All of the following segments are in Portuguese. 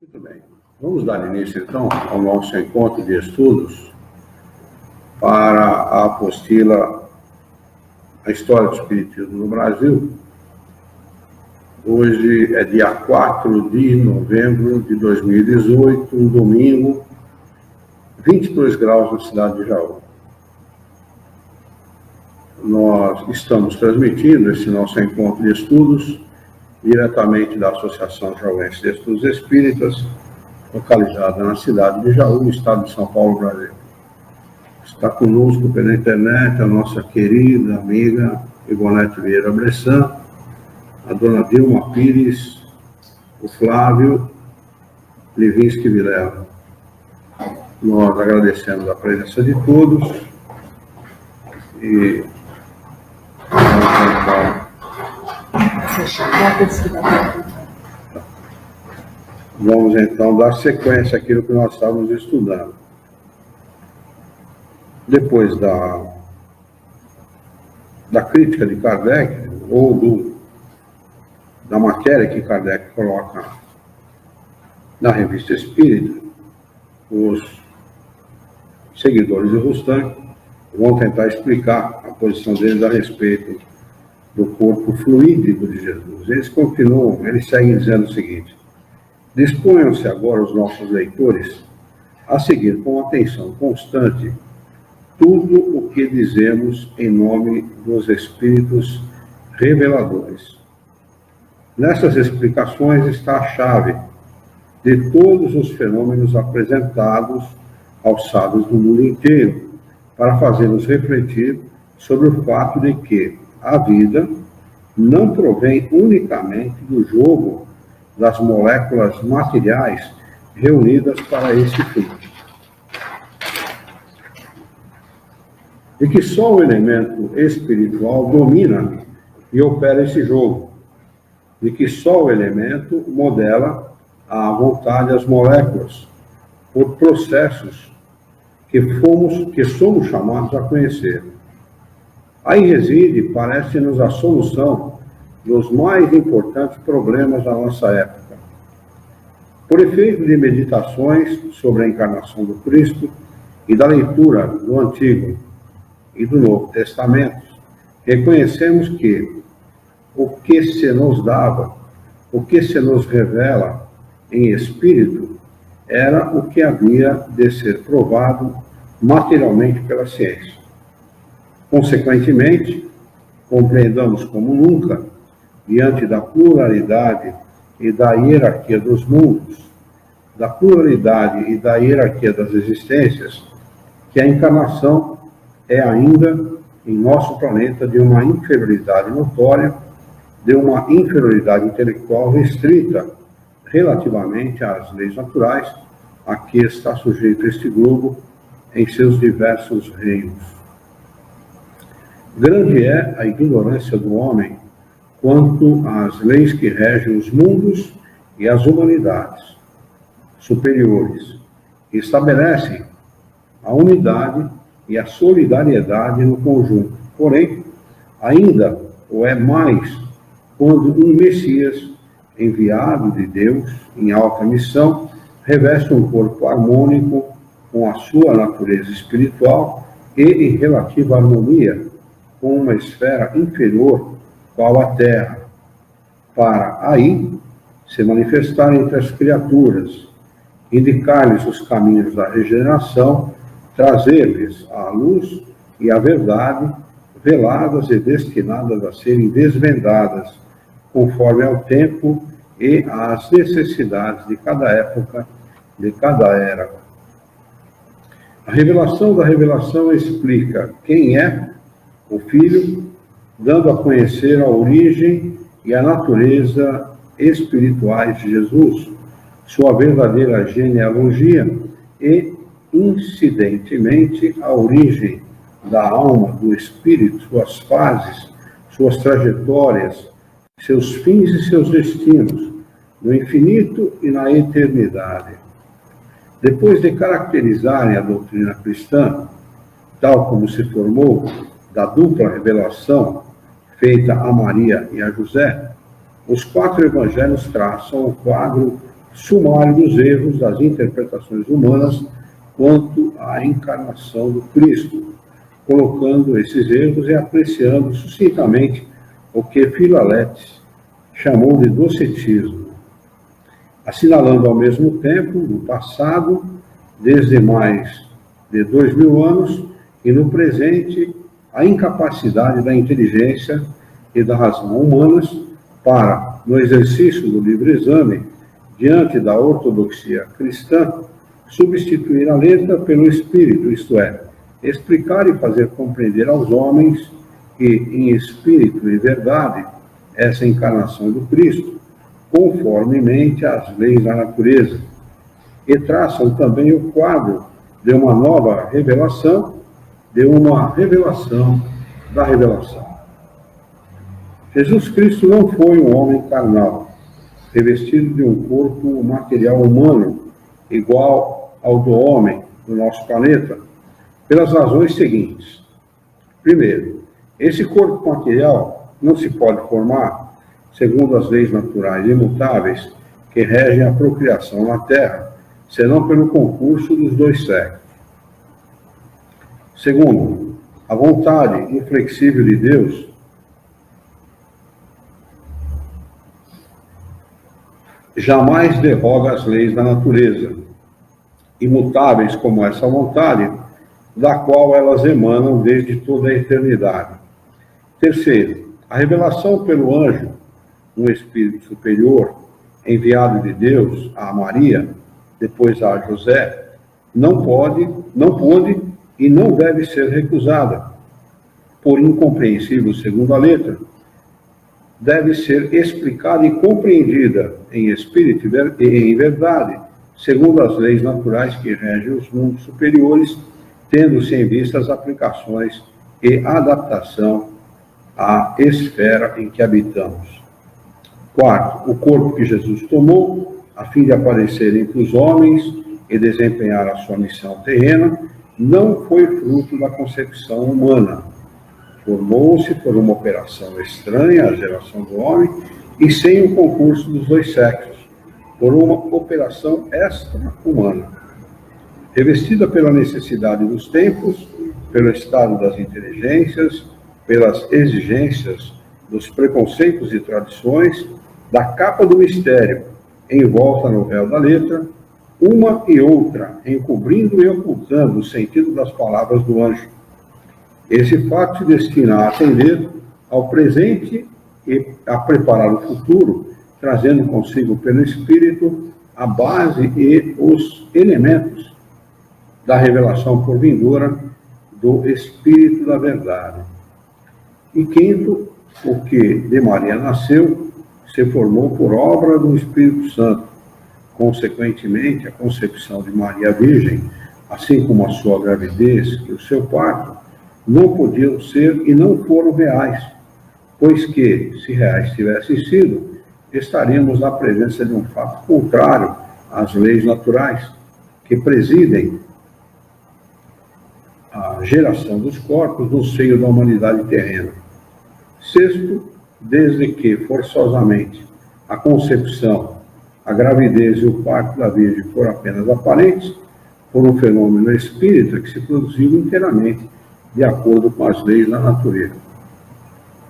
Muito bem. Vamos dar início, então, ao nosso encontro de estudos para a apostila A História do Espiritismo no Brasil. Hoje é dia 4 de novembro de 2018, um domingo, 22 graus na cidade de Jaú. Nós estamos transmitindo esse nosso encontro de estudos diretamente da Associação Jauense de Estudos Espíritas, localizada na cidade de Jaú, no estado de São Paulo, Brasil. Está conosco pela internet a nossa querida amiga Ivonete Vieira Bressan, a dona Dilma Pires, o Flávio Levinsky Vilela. Nós agradecemos a presença de todos e vamos então dar sequência àquilo que nós estávamos estudando. Depois da crítica de Kardec, ou da matéria que Kardec coloca na Revista Espírita, os seguidores de Rostand vão tentar explicar a posição deles a respeito do corpo fluídico de Jesus. Eles seguem dizendo o seguinte: disponham-se agora os nossos leitores a seguir com atenção constante tudo o que dizemos em nome dos Espíritos reveladores. Nessas explicações está a chave de todos os fenômenos apresentados aos sábios do mundo inteiro, para fazermos refletir sobre o fato de que a vida não provém unicamente do jogo das moléculas materiais reunidas para esse fim. E que só o elemento espiritual domina e opera esse jogo. E que só o elemento modela à vontade as moléculas, por processos que somos chamados a conhecer. Aí reside, parece-nos, a solução dos mais importantes problemas da nossa época. Por efeito de meditações sobre a encarnação do Cristo e da leitura do Antigo e do Novo Testamento, reconhecemos que o que se nos dava, o que se nos revela em espírito, era o que havia de ser provado materialmente pela ciência. Consequentemente, compreendamos como nunca, diante da pluralidade e da hierarquia dos mundos, da pluralidade e da hierarquia das existências, que a encarnação é ainda, em nosso planeta, de uma inferioridade notória, de uma inferioridade intelectual restrita relativamente às leis naturais a que está sujeito este globo em seus diversos reinos. Grande é a ignorância do homem quanto às leis que regem os mundos e as humanidades superiores, que estabelecem a unidade e a solidariedade no conjunto. Porém, ainda o é mais quando um Messias, enviado de Deus em alta missão, reveste um corpo harmônico com a sua natureza espiritual e em relativa harmonia com uma esfera inferior, qual a Terra, para aí se manifestar entre as criaturas, indicar-lhes os caminhos da regeneração, trazer-lhes a luz e a verdade, veladas e destinadas a serem desvendadas, conforme ao tempo e às necessidades de cada época, de cada era. A revelação da revelação explica quem é o Filho, dando a conhecer a origem e a natureza espirituais de Jesus, sua verdadeira genealogia e, incidentemente, a origem da alma, do espírito, suas fases, suas trajetórias, seus fins e seus destinos, no infinito e na eternidade. Depois de caracterizarem a doutrina cristã, tal como se formou da dupla revelação feita a Maria e a José, os 4 evangelhos traçam o quadro sumário dos erros das interpretações humanas quanto à encarnação do Cristo, colocando esses erros e apreciando sucintamente o que Filaletes chamou de docetismo, assinalando ao mesmo tempo, no passado, desde mais de 2000 anos, e no presente, a incapacidade da inteligência e da razão humanas para, no exercício do livre exame, diante da ortodoxia cristã, substituir a letra pelo espírito, isto é, explicar e fazer compreender aos homens que, em espírito e verdade, essa encarnação do Cristo, conformemente às leis da natureza, e traçam também o quadro de uma nova revelação, de uma revelação da revelação. Jesus Cristo não foi um homem carnal, revestido de um corpo material humano, igual ao do homem do nosso planeta, pelas razões seguintes. Primeiro, esse corpo material não se pode formar segundo as leis naturais imutáveis que regem a procriação na Terra, senão pelo concurso dos dois sexos. Segundo, a vontade inflexível de Deus jamais derroga as leis da natureza, imutáveis como essa vontade, da qual elas emanam desde toda a eternidade. Terceiro, a revelação pelo anjo, um espírito superior, enviado de Deus a Maria, depois a José, não pôde e não deve ser recusada, por incompreensível segundo a letra, deve ser explicada e compreendida em espírito e em verdade, segundo as leis naturais que regem os mundos superiores, tendo-se em vista as aplicações e adaptação à esfera em que habitamos. Quarto, o corpo que Jesus tomou, a fim de aparecer entre os homens e desempenhar a sua missão terrena, não foi fruto da concepção humana. Formou-se por uma operação estranha à geração do homem e sem o concurso dos dois sexos, por uma operação extra-humana. Revestida pela necessidade dos tempos, pelo estado das inteligências, pelas exigências dos preconceitos e tradições, da capa do mistério, envolta no véu da letra, uma e outra, encobrindo e ocultando o sentido das palavras do anjo. Esse fato se destina a atender ao presente e a preparar o futuro, trazendo consigo pelo Espírito a base e os elementos da revelação por vindoura do Espírito da verdade. E quinto, o que de Maria nasceu, se formou por obra do Espírito Santo. Consequentemente, a concepção de Maria Virgem, assim como a sua gravidez e o seu parto, não podiam ser e não foram reais, pois que, se reais tivessem sido, estaríamos na presença de um fato contrário às leis naturais, que presidem a geração dos corpos no seio da humanidade terrena. Sexto, desde que, forçosamente, a concepção, a gravidez e o parto da Virgem foram apenas aparentes, por um fenômeno espírita que se produziu inteiramente de acordo com as leis da natureza.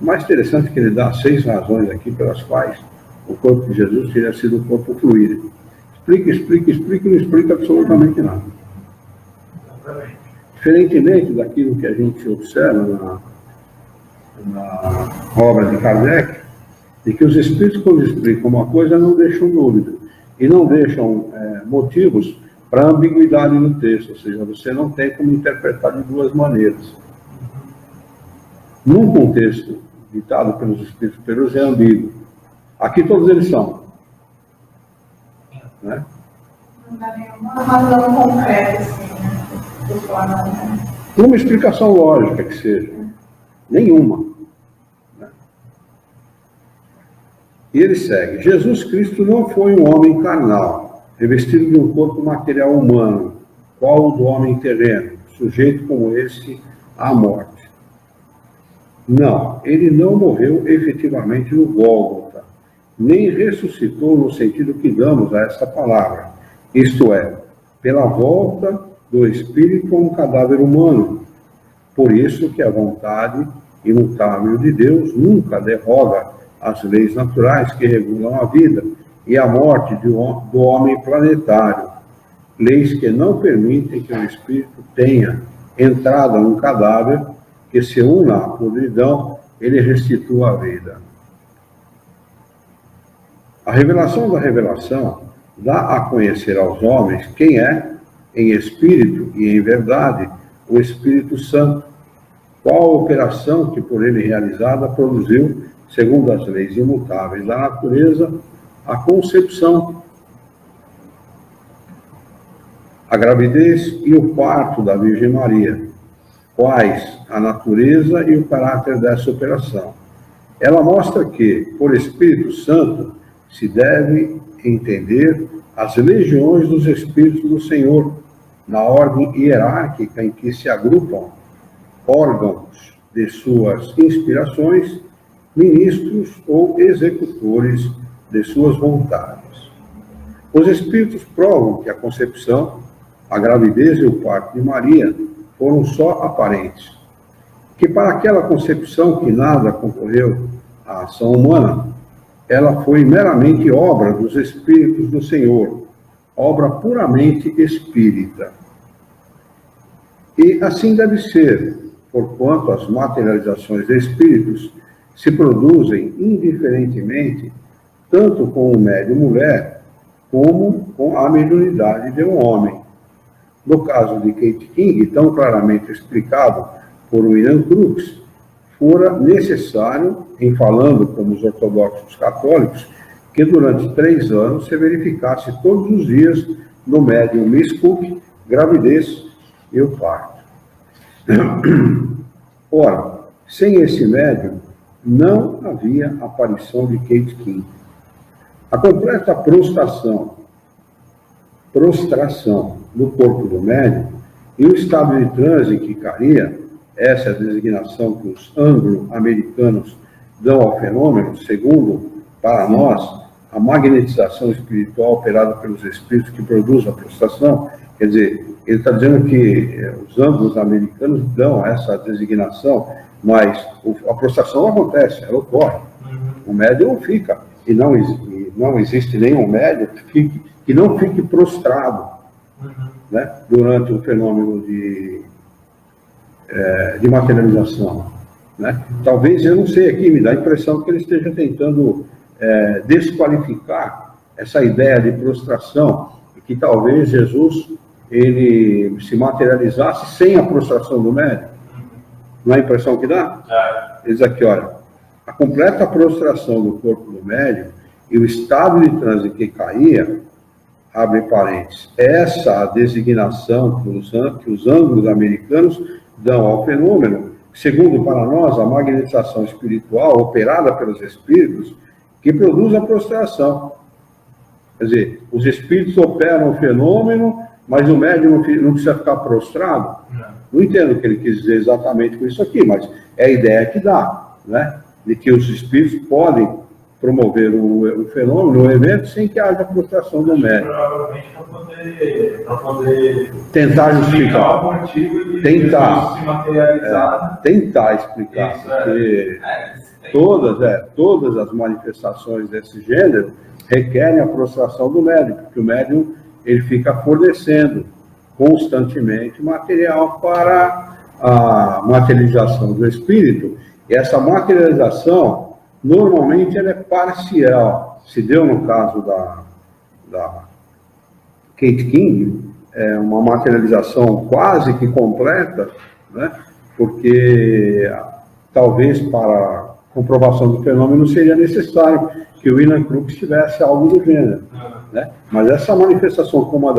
O mais interessante é que ele dá 6 razões aqui pelas quais o corpo de Jesus teria sido um corpo fluído. Explica e não explica absolutamente nada. Diferentemente daquilo que a gente observa na obra de Kardec, de que os espíritos, quando explicam uma coisa, não deixam dúvida e não deixam motivos para ambiguidade no texto, ou seja, você não tem como interpretar de duas maneiras. Num contexto ditado pelos espíritos superiores é ambíguo. Aqui todos eles são. Né? Não dá nenhuma razão concreta, assim, né? Uma explicação lógica que seja. Nenhuma. Né? E ele segue. Jesus Cristo não foi um homem carnal, revestido de um corpo material humano, qual o do homem terreno, sujeito como esse à morte. Não, ele não morreu efetivamente no Gólgota, nem ressuscitou no sentido que damos a essa palavra, isto é, pela volta do espírito a um cadáver humano. Por isso que a vontade imutável de Deus nunca derroga as leis naturais que regulam a vida e a morte do homem planetário, leis que não permitem que o espírito tenha entrada num cadáver que se una à podridão, ele restitua a vida. A revelação da revelação dá a conhecer aos homens quem é, em espírito e em verdade, o Espírito Santo, qual a operação que por ele realizada produziu, segundo as leis imutáveis da natureza, a concepção, a gravidez e o parto da Virgem Maria, quais a natureza e o caráter dessa operação. Ela mostra que, por Espírito Santo, se deve entender as legiões dos Espíritos do Senhor, na ordem hierárquica em que se agrupam órgãos de suas inspirações, ministros ou executores de suas vontades. Os Espíritos provam que a concepção, a gravidez e o parto de Maria foram só aparentes, que para aquela concepção que nada concorreu à ação humana, ela foi meramente obra dos Espíritos do Senhor, obra puramente espírita. E assim deve ser, porquanto as materializações de espíritos se produzem indiferentemente, tanto com o médium mulher, como com a mediunidade de um homem. No caso de Kate King, tão claramente explicado por William Crookes, fora necessário, em falando como os ortodoxos católicos, que durante 3 anos se verificasse todos os dias no médium Miss Cook, gravidez e o parto. Ora, sem esse médium, não havia aparição de Kate King. A completa prostração do corpo do médium e o estado de transe que caía, essa é a designação que os anglo-americanos dão ao fenômeno, segundo, para nós, a magnetização espiritual operada pelos espíritos que produz a prostração. Quer dizer, ele está dizendo que os anglo-americanos dão essa designação, mas a prostração acontece, ela ocorre. O médium não fica, e não existe nenhum médium que não fique prostrado, né, durante o fenômeno de materialização. Né? Talvez, eu não sei aqui, me dá a impressão que ele esteja tentando desqualificar essa ideia de prostração, e que talvez Jesus ele se materializasse sem a prostração do médium. Não é a impressão que dá? Ele diz aqui, olha, a completa prostração do corpo do médium e o estado de transe que caía, abre parênteses, essa designação que os anglo-americanos dão ao fenômeno, segundo para nós a magnetização espiritual operada pelos espíritos, que produz a prostração. Quer dizer, os espíritos operam o fenômeno, mas o médium não precisa ficar prostrado. Não entendo o que ele quis dizer exatamente com isso aqui, mas é a ideia que dá, né? De que os espíritos podem promover o fenômeno, o evento, sem que haja prostração do médium. Provavelmente para poder tentar justificar. O motivo de tentar se materializar. Tentar explicar. Isso, porque todas as manifestações desse gênero requerem a prostração do médium, porque o médium ele fica fornecendo constantemente material para a materialização do espírito, e essa materialização normalmente ela é parcial. Se deu no caso da Kate King, uma materialização quase que completa, né? Porque talvez para comprovação do fenômeno seria necessário que o William Crookes tivesse algo do gênero, né? Mas essa manifestação como a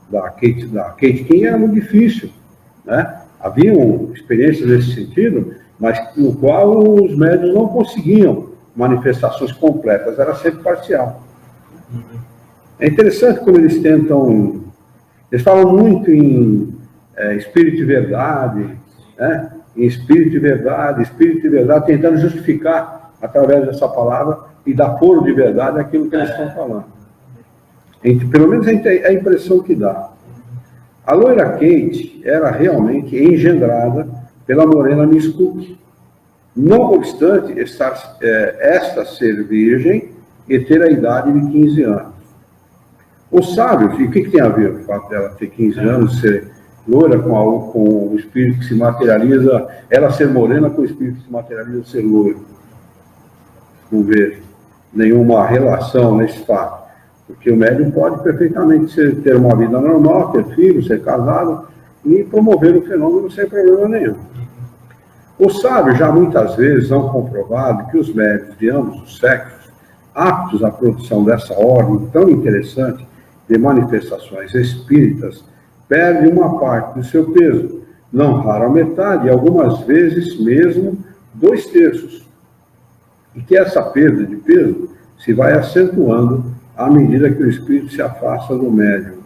da Kate King era muito difícil, né? Haviam experiências nesse sentido, mas no qual os médiuns não conseguiam manifestações completas, era sempre parcial. É interessante como eles tentam, eles falam muito em espírito de verdade, né? Em espírito de verdade, tentando justificar, através dessa palavra, e dar foro de verdade àquilo que eles estão falando. Pelo menos é a impressão que dá. A loira Kate era realmente engendrada pela morena Miss Cook, não obstante esta ser virgem e ter a idade de 15 anos. Os sábios, e o que tem a ver o fato dela ter 15 anos, ser loira com o espírito que se materializa, ela ser morena com o espírito que se materializa ser loiro? Não vejo nenhuma relação nesse fato, porque o médium pode perfeitamente ter uma vida normal, ter filhos, ser casado e promover o fenômeno sem problema nenhum. Os sábios já muitas vezes não comprovado que os médiuns de ambos os sexos, aptos à produção dessa ordem tão interessante de manifestações espíritas, perdem uma parte do seu peso, não raro a metade, e algumas vezes mesmo 2/3. E que essa perda de peso se vai acentuando à medida que o espírito se afasta do médium.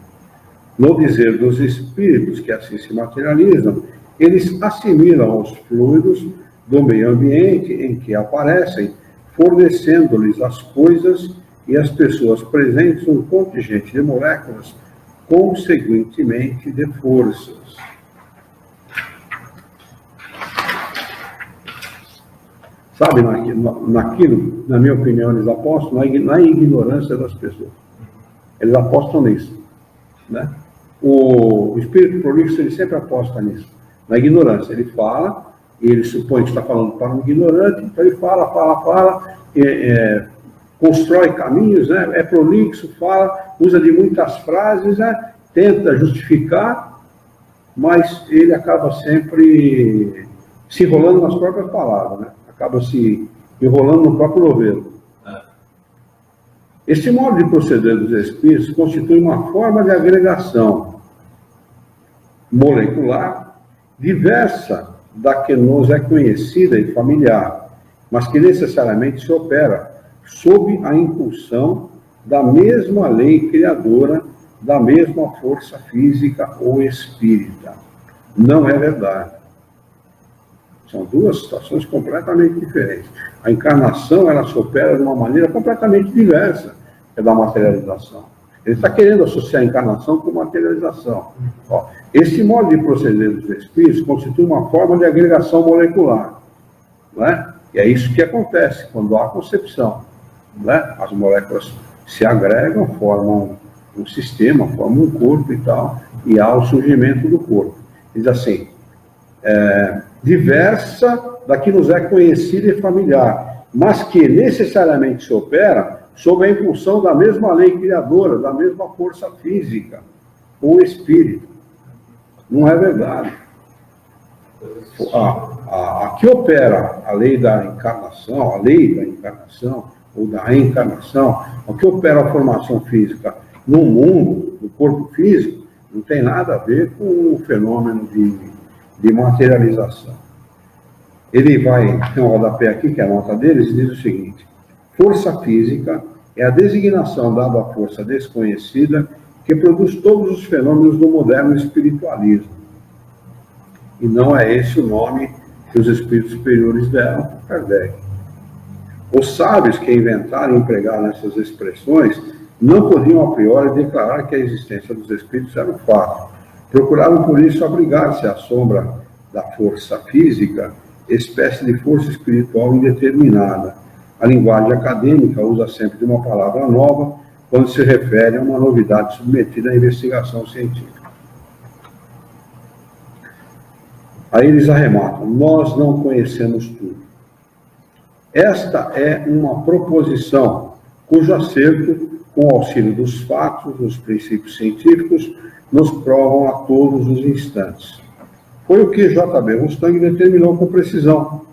No dizer dos espíritos que assim se materializam, eles assimilam os fluidos do meio ambiente em que aparecem, fornecendo-lhes as coisas e as pessoas presentes um contingente de moléculas, consequentemente de forças. Sabe, naquilo, na minha opinião, eles apostam na ignorância das pessoas. Eles apostam nisso. Né? O espírito prolixo, ele sempre aposta nisso, na ignorância. Ele fala, e ele supõe que está falando para um ignorante, então ele fala, constrói caminhos, né? É prolixo, fala, usa de muitas frases, né? Tenta justificar, mas ele acaba sempre se enrolando nas próprias palavras, né? Acaba se enrolando no próprio novelo. Este modo de proceder dos espíritos constitui uma forma de agregação molecular diversa da que nos é conhecida e familiar, mas que necessariamente se opera sob a impulsão da mesma lei criadora, da mesma força física ou espírita. Não é verdade. São duas situações completamente diferentes. A encarnação, ela se opera de uma maneira completamente diversa da materialização. Ele está querendo associar a encarnação com materialização. Esse modo de proceder dos espíritos constitui uma forma de agregação molecular. Né? E é isso que acontece quando há concepção. Né? As moléculas se agregam, formam um sistema, formam um corpo e tal, e há o surgimento do corpo. Diz assim, diversa da que nos é conhecida e familiar, mas que necessariamente se opera sob a impulsão da mesma lei criadora, da mesma força física, ou espírito. Não é verdade. A que opera a lei da encarnação, ou da reencarnação, o que opera a formação física no mundo, no corpo físico, não tem nada a ver com o fenômeno de materialização. Ele tem um rodapé aqui, que é a nota deles, e diz o seguinte: força física é a designação dada à força desconhecida que produz todos os fenômenos do moderno espiritualismo. E não é esse o nome que os espíritos superiores deram para Kardec. Os sábios que inventaram e empregaram essas expressões não podiam a priori declarar que a existência dos espíritos era um fato. Procuraram por isso abrigar-se à sombra da força física, espécie de força espiritual indeterminada. A linguagem acadêmica usa sempre de uma palavra nova quando se refere a uma novidade submetida à investigação científica. Aí eles arrematam: nós não conhecemos tudo. Esta é uma proposição cujo acerto, com o auxílio dos fatos, dos princípios científicos, nos provam a todos os instantes. Foi o que J.B. Mustang determinou com precisão,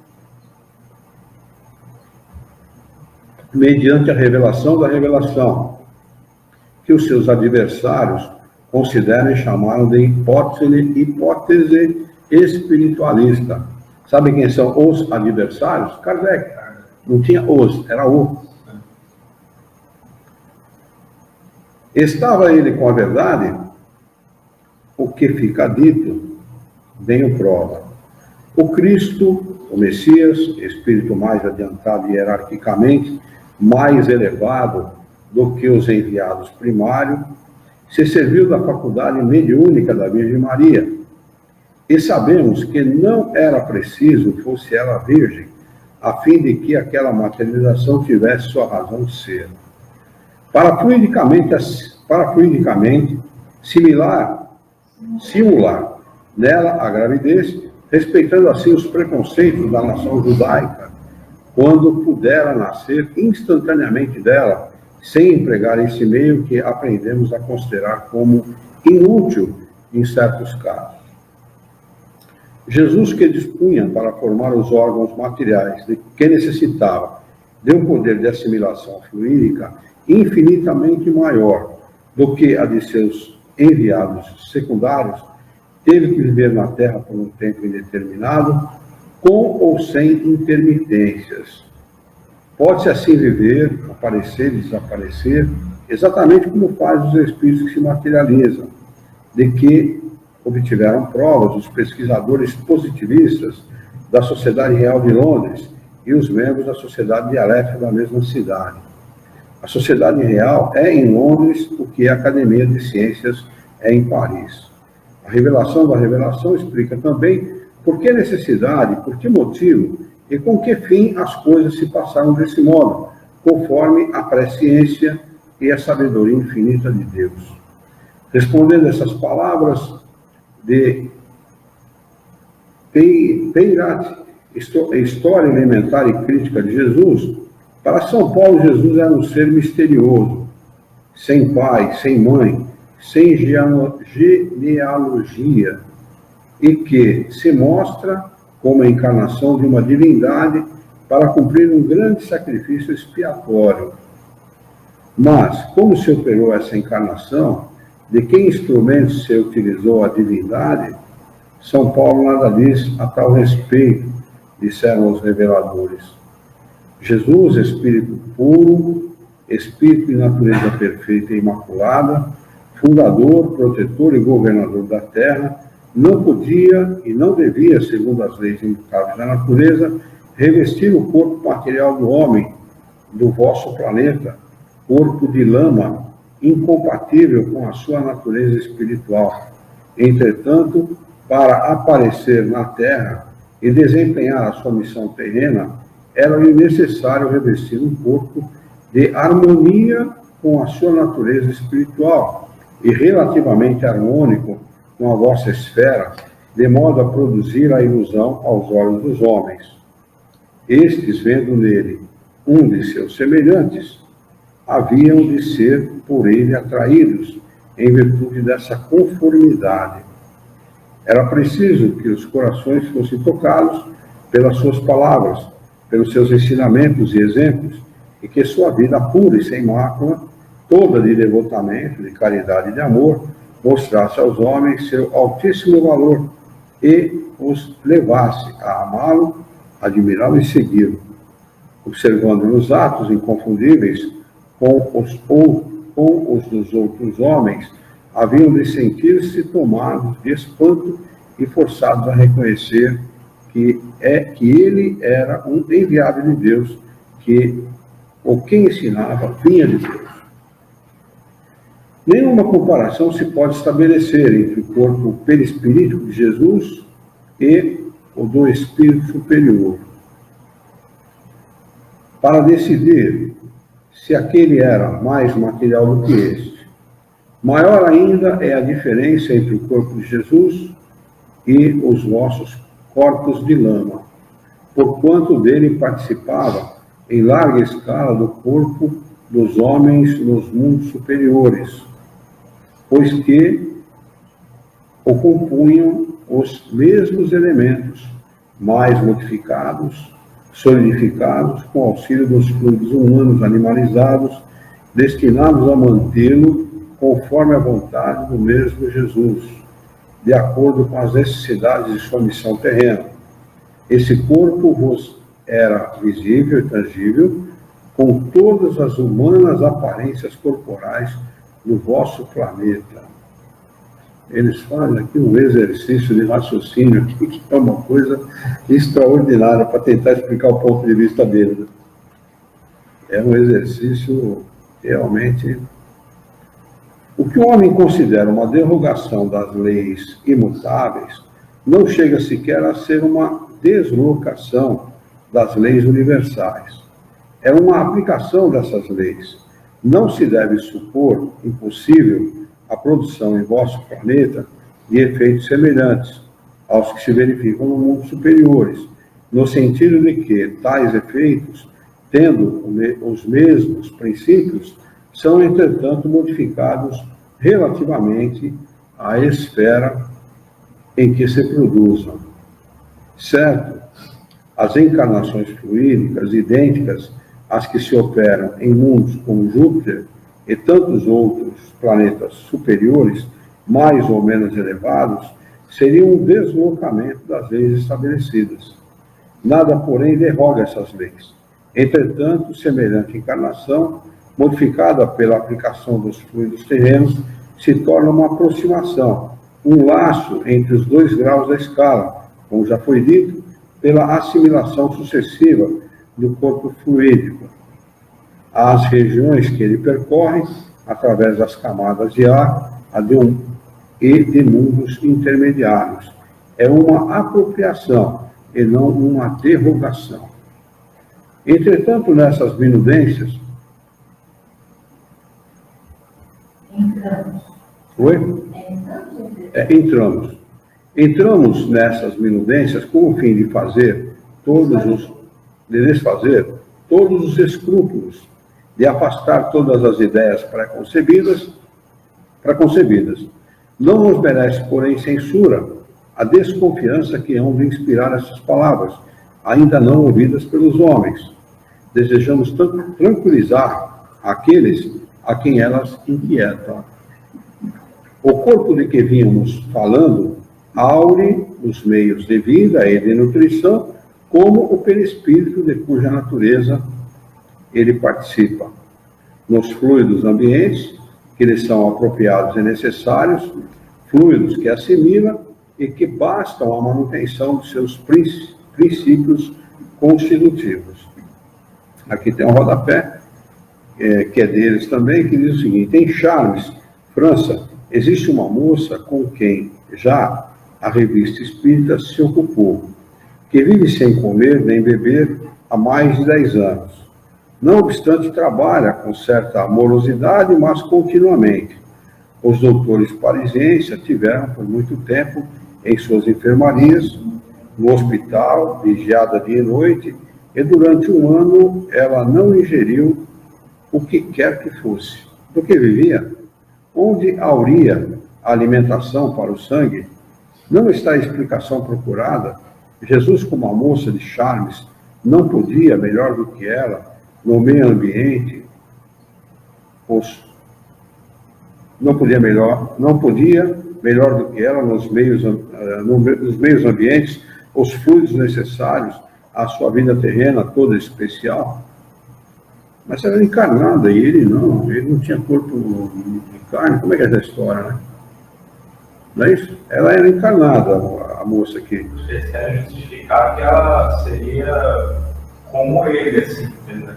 mediante a revelação da revelação, que os seus adversários consideram e chamaram de hipótese espiritualista. Sabe quem são os adversários? Kardec. Não tinha os, era o. Estava ele com a verdade? O que fica dito, bem o prova. O Cristo, o Messias, espírito mais adiantado hierarquicamente, mais elevado do que os enviados primários, se serviu da faculdade mediúnica da Virgem Maria. E sabemos que não era preciso fosse ela virgem, a fim de que aquela materialização tivesse sua razão de ser. Para fluidicamente simular nela a gravidez, respeitando assim os preconceitos da nação judaica, quando pudera nascer instantaneamente dela, sem empregar esse meio que aprendemos a considerar como inútil em certos casos. Jesus, que dispunha para formar os órgãos materiais de que necessitava de um poder de assimilação fluídica infinitamente maior do que a de seus enviados secundários, teve que viver na Terra por um tempo indeterminado, com ou sem intermitências. Pode-se assim viver, aparecer e desaparecer, exatamente como faz os espíritos que se materializam, de que obtiveram provas os pesquisadores positivistas da Sociedade Real de Londres e os membros da Sociedade Dialética da mesma cidade. A Sociedade Real é em Londres o que a Academia de Ciências é em Paris. A revelação da revelação explica também por que necessidade, por que motivo e com que fim as coisas se passaram desse modo, conforme a presciência e a sabedoria infinita de Deus. Respondendo essas palavras de Peirat, História Elementar e Crítica de Jesus, para São Paulo, Jesus era um ser misterioso, sem pai, sem mãe, sem genealogia, e que se mostra como a encarnação de uma divindade para cumprir um grande sacrifício expiatório. Mas, como se operou essa encarnação, de que instrumento se utilizou a divindade, São Paulo nada diz a tal respeito, disseram os reveladores. Jesus, Espírito puro, Espírito de natureza perfeita e imaculada, fundador, protetor e governador da terra, não podia e não devia, segundo as leis imutáveis da natureza, revestir o corpo material do homem, do vosso planeta, corpo de lama, incompatível com a sua natureza espiritual. Entretanto, para aparecer na terra e desempenhar a sua missão terrena, era-lhe necessário revestir um corpo de harmonia com a sua natureza espiritual e relativamente harmônico com a vossa esfera, de modo a produzir a ilusão aos olhos dos homens. Estes, vendo nele um de seus semelhantes, haviam de ser por ele atraídos, em virtude dessa conformidade. Era preciso que os corações fossem tocados pelas suas palavras, pelos seus ensinamentos e exemplos, e que sua vida pura e sem mácula, toda de devotamento, de caridade e de amor, mostrasse aos homens seu altíssimo valor e os levasse a amá-lo, admirá-lo e segui-lo, observando nos atos inconfundíveis com os dos outros homens, haviam de sentir-se tomados de espanto e forçados a reconhecer que ele era um enviado de Deus, que o que ensinava vinha de Deus. Nenhuma comparação se pode estabelecer entre o corpo perispirítico de Jesus e o do Espírito Superior. Para decidir se aquele era mais material do que este. Maior ainda é a diferença entre o corpo de Jesus e os nossos corpos de lama, porquanto dele participava em larga escala do corpo dos homens nos mundos superiores, pois que o compunham os mesmos elementos, mais modificados, solidificados com auxílio dos fluidos humanos animalizados, destinados a mantê-lo conforme a vontade do mesmo Jesus, de acordo com as necessidades de sua missão terrena. Esse corpo vos era visível e tangível, com todas as humanas aparências corporais do vosso planeta. Eles fazem aqui um exercício de raciocínio que é uma coisa extraordinária para tentar explicar o ponto de vista deles. É um exercício realmente... O que o homem considera uma derrogação das leis imutáveis não chega sequer a ser uma deslocação das leis universais. É uma aplicação dessas leis. Não se deve supor impossível a produção em vosso planeta de efeitos semelhantes aos que se verificam no mundo superiores, no sentido de que tais efeitos, tendo os mesmos princípios, são, entretanto, modificados relativamente à esfera em que se produzam. Certo, as encarnações fluídicas idênticas às que se operam em mundos como Júpiter e tantos outros planetas superiores, mais ou menos elevados, seriam um deslocamento das leis estabelecidas. Nada, porém, derroga essas leis. Entretanto, semelhante encarnação, modificada pela aplicação dos fluidos terrenos, se torna uma aproximação, um laço entre os dois graus da escala, como já foi dito, pela assimilação sucessiva do corpo fluídico às regiões que ele percorre, através das camadas de ar e de mundos intermediários. É uma apropriação e não uma derrogação. Entretanto, nessas minudências... Entramos nessas minudências com o fim de desfazer todos os escrúpulos, de afastar todas as ideias preconcebidas. Não nos merece, porém, censura a desconfiança que hão de inspirar essas palavras, ainda não ouvidas pelos homens. Desejamos tranquilizar aqueles a quem elas inquietam. O corpo de que vínhamos falando aure os meios de vida e de nutrição, como o perispírito de cuja natureza ele participa. Nos fluidos ambientes, que lhe são apropriados e necessários, fluidos que assimila e que bastam à manutenção de seus princípios constitutivos. Aqui tem um rodapé, que é deles também, que diz o seguinte: em Charmes, França, existe uma moça com quem já a revista espírita se ocupou, que vive sem comer nem beber há mais de 10 anos. Não obstante, trabalha com certa amorosidade, mas continuamente. Os doutores parisienses a tiveram por muito tempo em suas enfermarias, no hospital, vigiada dia e noite, e durante um ano ela não ingeriu o que quer que fosse. Do que vivia? Onde hauria a alimentação para o sangue? Não está a explicação procurada? Jesus, como a moça de Charmes, não podia, melhor do que ela, no meio ambiente, não podia melhor do que ela nos meios ambientes, os fluidos necessários à sua vida terrena toda especial. Mas ela era encarnada e ele não tinha corpo de carne. Como é que é essa história, né? Não é isso? Ela era encarnada, a moça aqui. Vocês querem justificar que ela seria como ele, assim,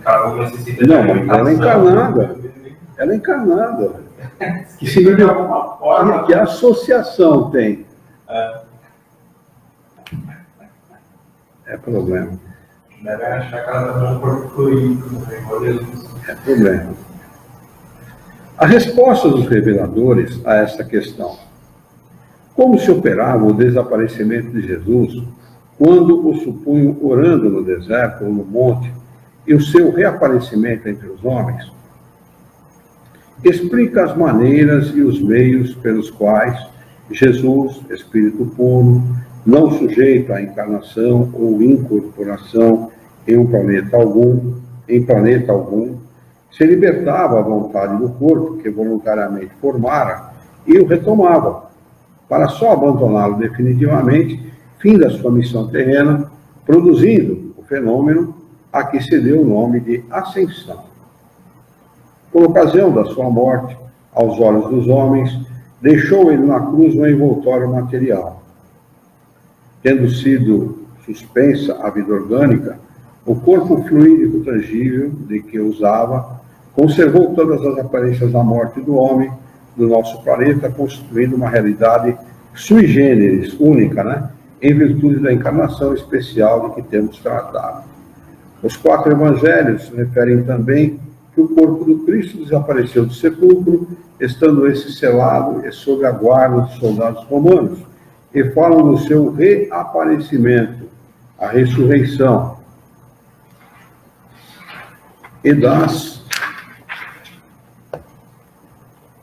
ela não necessita não, mas ela é encarnada. Ela é encarnada. Que significa alguma forma. Que associação tem? É problema. Devem achar que ela está com um corpo fluídico, é problema. A resposta dos reveladores a esta questão: como se operava o desaparecimento de Jesus quando o supunham orando no deserto ou no monte, e o seu reaparecimento entre os homens? Explica as maneiras e os meios pelos quais Jesus, Espírito puro, não sujeito à encarnação ou incorporação em planeta algum, se libertava à vontade do corpo que voluntariamente formara e o retomava, para só abandoná-lo definitivamente, fim da sua missão terrena, produzindo o fenômeno a que se deu o nome de ascensão. Por ocasião da sua morte, aos olhos dos homens, deixou ele na cruz um envoltório material. Tendo sido suspensa a vida orgânica, O corpo fluídico tangível de que usava conservou todas as aparências da morte do homem do nosso planeta, constituindo uma realidade sui generis, única, né? Em virtude da encarnação especial de que temos tratado. Os 4 evangelhos referem também que o corpo do Cristo desapareceu do sepulcro, estando esse selado e sob a guarda dos soldados romanos, e falam do seu reaparecimento, a ressurreição, e das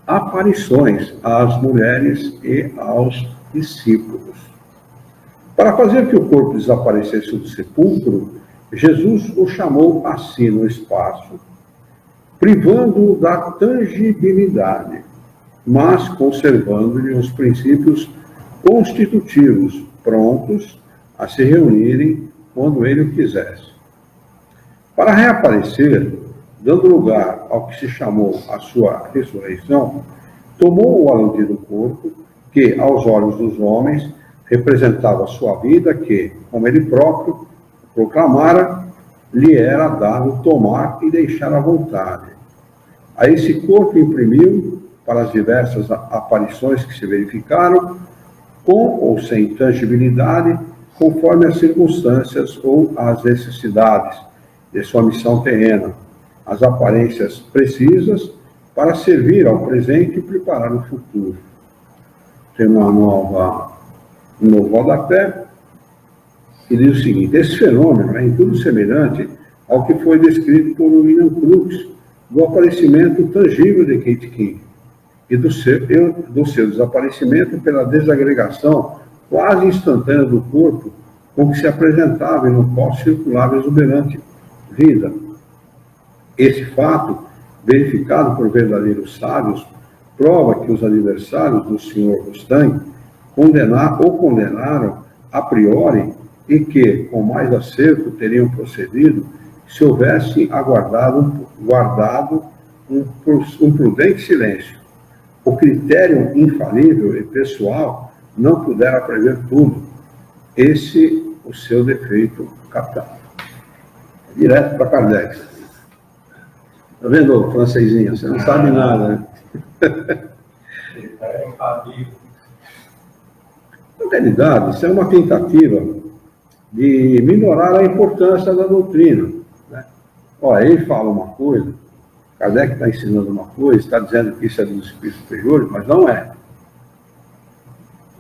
aparições às mulheres e aos discípulos. Para fazer que o corpo desaparecesse do sepulcro, Jesus o chamou a si no espaço, privando-o da tangibilidade, mas conservando-lhe os princípios constitutivos, prontos a se reunirem quando ele o quisesse. Para reaparecer, dando lugar ao que se chamou a sua ressurreição, tomou o além do corpo, que, aos olhos dos homens, representava a sua vida, que, como ele próprio proclamara, lhe era dado tomar e deixar à vontade. A esse corpo imprimiu, para as diversas aparições que se verificaram, com ou sem tangibilidade, conforme as circunstâncias ou as necessidades de sua missão terrena, as aparências precisas para servir ao presente e preparar o futuro. Tem um novo rodapé, que diz o seguinte: esse fenômeno é em tudo semelhante ao que foi descrito por William Crookes, do aparecimento tangível de Kate King, e do seu desaparecimento pela desagregação quase instantânea do corpo com que se apresentava e no qual circulava exuberante vida. Esse fato, verificado por verdadeiros sábios, prova que os adversários do Sr. Mustang condenaram a priori e que, com mais acerto, teriam procedido se houvessem guardado um prudente silêncio. O critério infalível e pessoal não pudera prever tudo. Esse o seu defeito capital. Direto para Kardec. Está vendo, francesinha? Você não sabe nada, né? Na realidade, isso é uma tentativa de minorar a importância da doutrina, né? Olha, ele fala uma coisa, Kardec está ensinando uma coisa, está dizendo que isso é dos espíritos superiores, mas não é.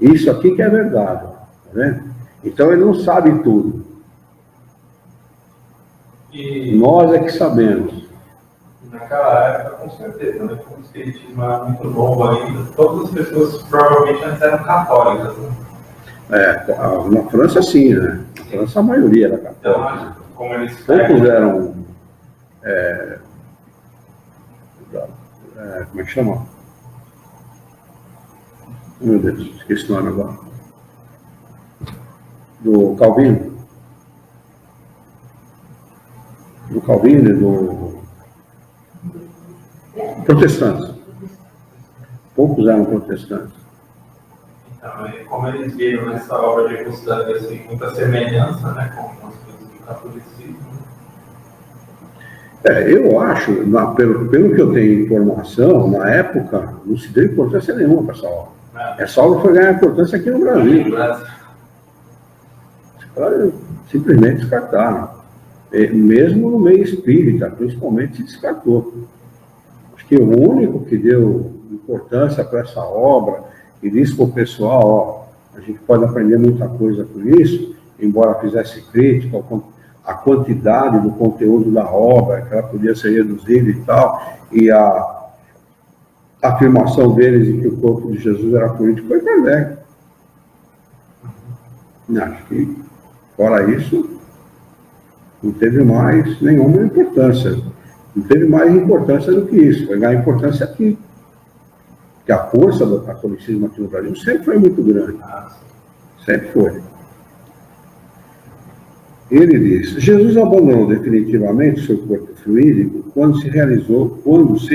Isso aqui que é verdade, tá vendo? Então ele não sabe tudo. E nós é que sabemos. Naquela época, com certeza, né? Como o espiritismo era muito novo ainda, todas as pessoas provavelmente antes eram católicas, né? Na França sim, né? Na França a maioria era católica. Então, como eles Poucos eram... como é que chama? Meu Deus, esqueci o nome agora. Do Calvino. Do Calvino e do protestantes. Poucos eram protestantes. Então, como eles viram nessa obra de Mustang assim, muita semelhança, né, com as coisas do catolicismo. Eu acho, pelo que eu tenho informação, na época não se deu importância nenhuma para essa obra. Essa obra foi ganhar importância aqui no Brasil. Simplesmente descartaram. Mesmo no meio espírita, principalmente, se descartou. Acho que o único que deu importância para essa obra e disse para o pessoal, ó, a gente pode aprender muita coisa com isso, embora fizesse crítica a quantidade do conteúdo da obra, que ela podia ser reduzida e tal, e a afirmação deles de que o corpo de Jesus era político foi Kardec. Acho que, fora isso, não teve mais nenhuma importância. Não teve mais importância do que isso. Foi ganhar importância aqui. Porque a força do catolicismo aqui no Brasil sempre foi muito grande. Sempre foi. Ele diz: Jesus abandonou definitivamente seu corpo fluídico quando se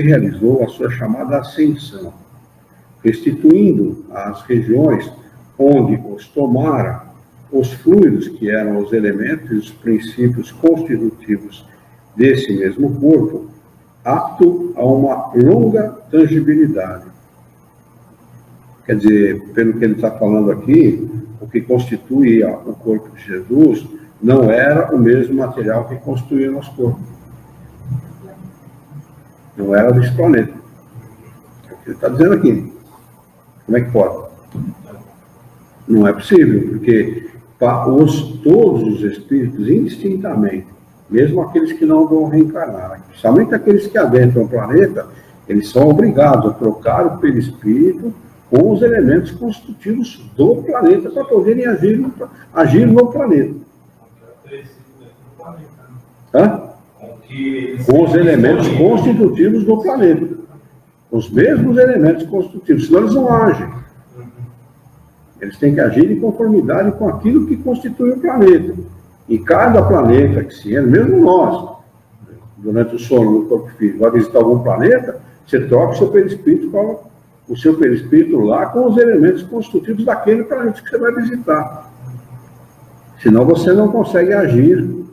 realizou a sua chamada ascensão, restituindo as regiões onde os tomara os fluidos, que eram os elementos e os princípios constitutivos desse mesmo corpo, apto a uma longa tangibilidade. Quer dizer, pelo que ele está falando aqui, o que constituía o corpo de Jesus não era o mesmo material que constituía o nosso corpo. Não era desse planeta. É o que ele está dizendo aqui. Como é que pode? Não é possível, porque todos os espíritos, indistintamente, mesmo aqueles que não vão reencarnar, principalmente aqueles que adentram o planeta, eles são obrigados a trocar o perispírito com os elementos constitutivos do planeta para poderem agir no planeta. Hã? Com os elementos constitutivos do planeta. Os mesmos elementos constitutivos, senão eles não agem. Eles têm que agir em conformidade com aquilo que constitui o planeta. E cada planeta que se entra, mesmo nós, durante o sono no corpo físico, vai visitar algum planeta, você troca o seu perispírito, coloca o seu perispírito lá com os elementos constitutivos daquele planeta que você vai visitar. Senão você não consegue agir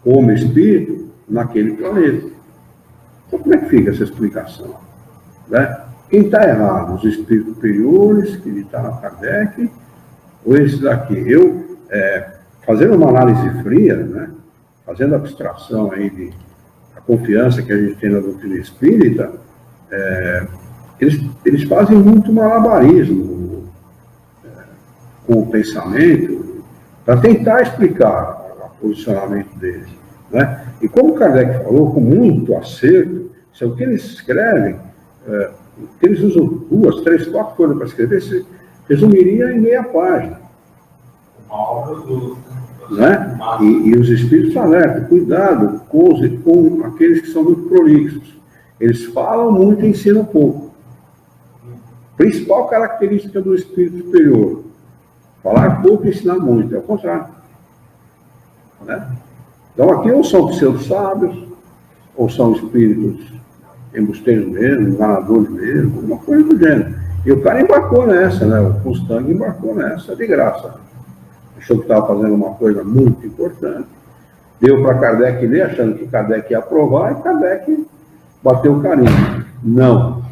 como espírito naquele planeta. Então como é que fica essa explicação? Né? Quem está errado? Os espíritos superiores, que editaram Kardec, ou esses daqui? Eu, fazendo uma análise fria, né? Fazendo abstração aí da confiança que a gente tem na doutrina espírita, eles fazem muito malabarismo com o pensamento para tentar explicar o posicionamento deles. Né? E como Kardec falou, com muito acerto, se o que eles escrevem, eles usam 2, 3, 4 folhas para escrever, se resumiria em meia página. Uma obra do... Né? E os espíritos alertam, cuidado com aqueles que são muito prolixos. Eles falam muito e ensinam pouco. Principal característica do espírito superior: falar pouco e ensinar muito, é o contrário. Né? Então aqui ou são pseudo-sábios, ou são espíritos embusteiros mesmo, enganadores mesmo, alguma coisa do gênero. E o cara embarcou nessa, né? O Mustang embarcou nessa, de graça. Achou que estava fazendo uma coisa muito importante. Deu para Kardec ler, achando que Kardec ia aprovar, e Kardec bateu o carinho. Não.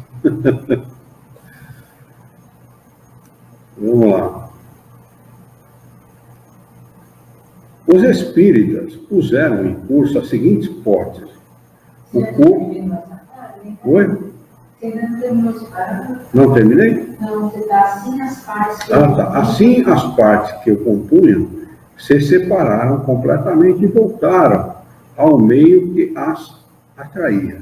Vamos lá. Os espíritas puseram em curso as seguintes hipóteses. O corpo... Oi? Você não terminou esse parágrafo? Não terminei? Não, você está assim as partes. Tá. Assim as partes que eu compunha se separaram completamente e voltaram ao meio que as atraía.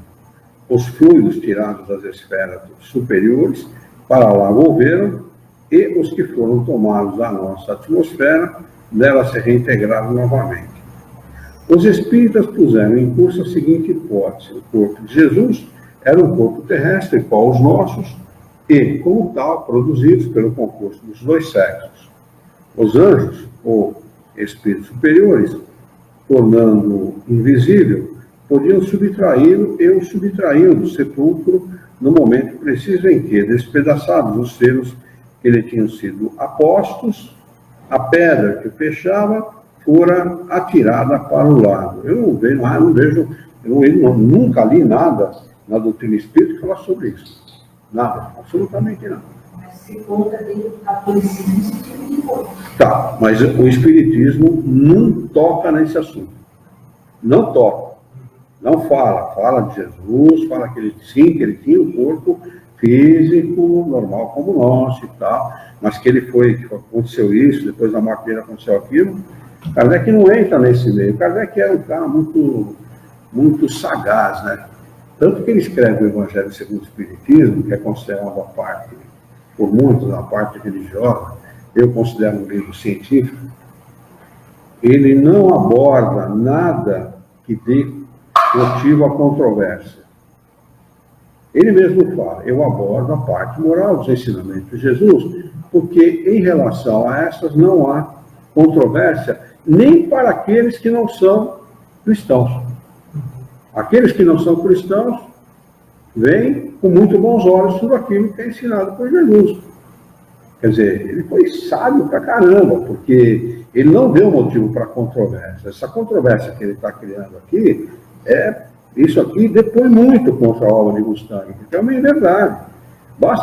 Os fluidos tirados das esferas superiores para lá volveram, e os que foram tomados da nossa atmosfera dela se reintegraram novamente. Os espíritas puseram em curso a seguinte hipótese: o corpo de Jesus era um corpo terrestre, igual aos nossos, e, como tal, produzidos pelo concurso dos dois sexos. Os anjos, ou espíritos superiores, tornando-o invisível, podiam subtraí-lo e o subtraíam do sepulcro no momento preciso em que, despedaçados os selos que lhe tinham sido apostos, a pedra que fechava fora atirada para o lado. Eu nunca li nada na doutrina espírita que fala sobre isso. Nada, absolutamente nada. Mas se conta dentro do catolicismo, esse tipo de coisa. Tá, mas o espiritismo não toca nesse assunto. Não toca. Não fala. Fala de Jesus, fala que ele tinha um corpo físico, normal como o nosso e tal, mas que aconteceu isso, depois da morte dele aconteceu aquilo. Kardec não entra nesse meio. Kardec era um cara muito, muito sagaz, né? Tanto que ele escreve o Evangelho segundo o Espiritismo, que é considerado por muitos, a parte religiosa, eu considero um livro científico. Ele não aborda nada que dê motivo à controvérsia. Ele mesmo fala: eu abordo a parte moral dos ensinamentos de Jesus, porque em relação a essas não há controvérsia, nem para aqueles que não são cristãos. Aqueles que não são cristãos veem com muito bons olhos tudo aquilo que é ensinado por Jesus. Quer dizer, ele foi sábio pra caramba, porque ele não deu motivo para controvérsia. Essa controvérsia que ele está criando aqui, isso aqui depõe muito contra a obra de Mustang, porque é uma verdade.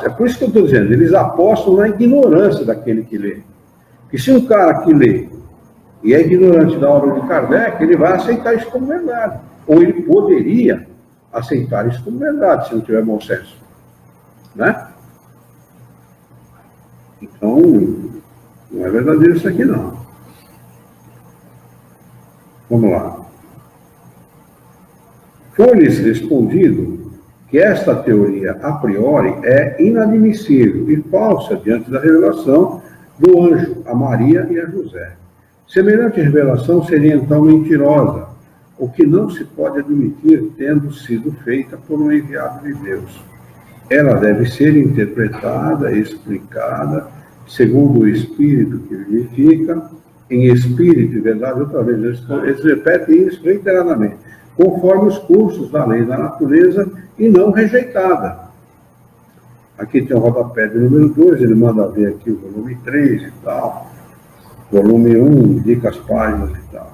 É por isso que eu estou dizendo, eles apostam na ignorância daquele que lê. Que se um cara que lê e é ignorante da obra de Kardec, ele vai aceitar isso como verdade. Ou ele poderia aceitar isso como verdade, se não tiver bom senso. Né? Então, não é verdadeiro isso aqui, não. Vamos lá. Foi-lhes respondido que esta teoria, a priori, é inadmissível e falsa diante da revelação do anjo a Maria e a José. Semelhante revelação seria, então, mentirosa, o que não se pode admitir tendo sido feita por um enviado de Deus. Ela deve ser interpretada, explicada, segundo o Espírito que vivifica, em Espírito e verdade, outra vez, eles repetem isso reiteradamente, conforme os cursos da lei da natureza e não rejeitada. Aqui tem o rodapé do número 2, ele manda ver aqui o volume 3 e tal, volume 1, indica as páginas e tal.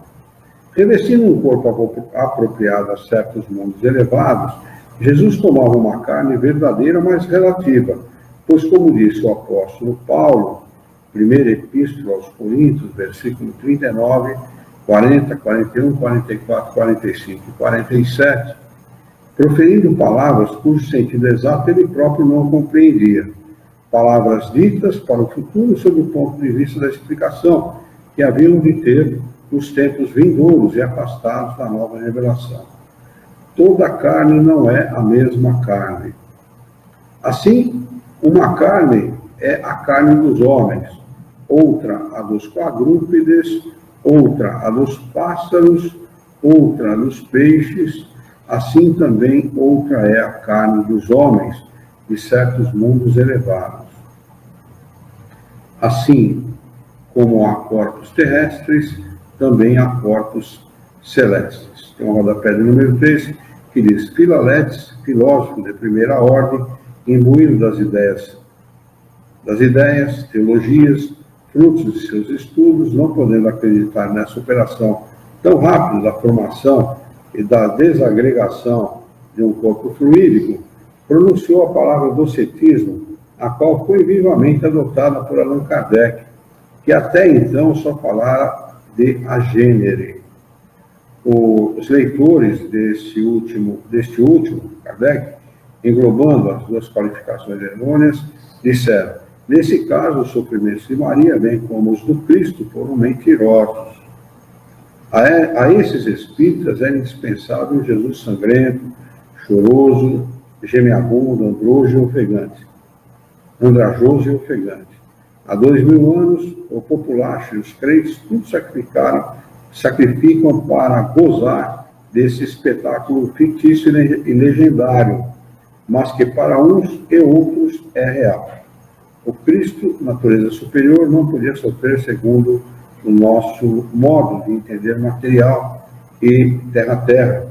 Revestindo um corpo apropriado a certos mundos elevados, Jesus tomava uma carne verdadeira, mas relativa, pois, como disse o apóstolo Paulo, primeira epístola aos Coríntios, versículo 39, 40, 41, 44, 45 e 47, proferindo palavras cujo sentido exato ele próprio não compreendia, palavras ditas para o futuro sob o ponto de vista da explicação que haviam de ter nos tempos vindouros e afastados da nova revelação. Toda carne não é a mesma carne. Assim, uma carne é a carne dos homens, outra a dos quadrúpedes, outra a dos pássaros, outra a dos peixes, assim também outra é a carne dos homens de certos mundos elevados. Assim como há corpos terrestres, também há corpos celestes. Tem uma rodapé do número 3, que diz: Filaletes, filósofo de primeira ordem, imbuído das ideias, teologias, frutos de seus estudos, não podendo acreditar nessa operação tão rápida da formação e da desagregação de um corpo fluídico, pronunciou a palavra docetismo, a qual foi vivamente adotada por Allan Kardec, que até então só falara de agênere. Os leitores deste último, Kardec, englobando as duas qualificações errôneas, disseram: nesse caso, os sofrimentos de Maria, bem como os do Cristo, foram mentirosos. A esses espíritas era indispensável Jesus sangrento, choroso, gemeabundo, andrajoso e ofegante. Há 2000 anos, o populacho e os crentes tudo sacrificam para gozar desse espetáculo fictício e legendário, mas que para uns e outros é real. O Cristo, natureza superior, não podia sofrer segundo o nosso modo de entender material e terra-terra.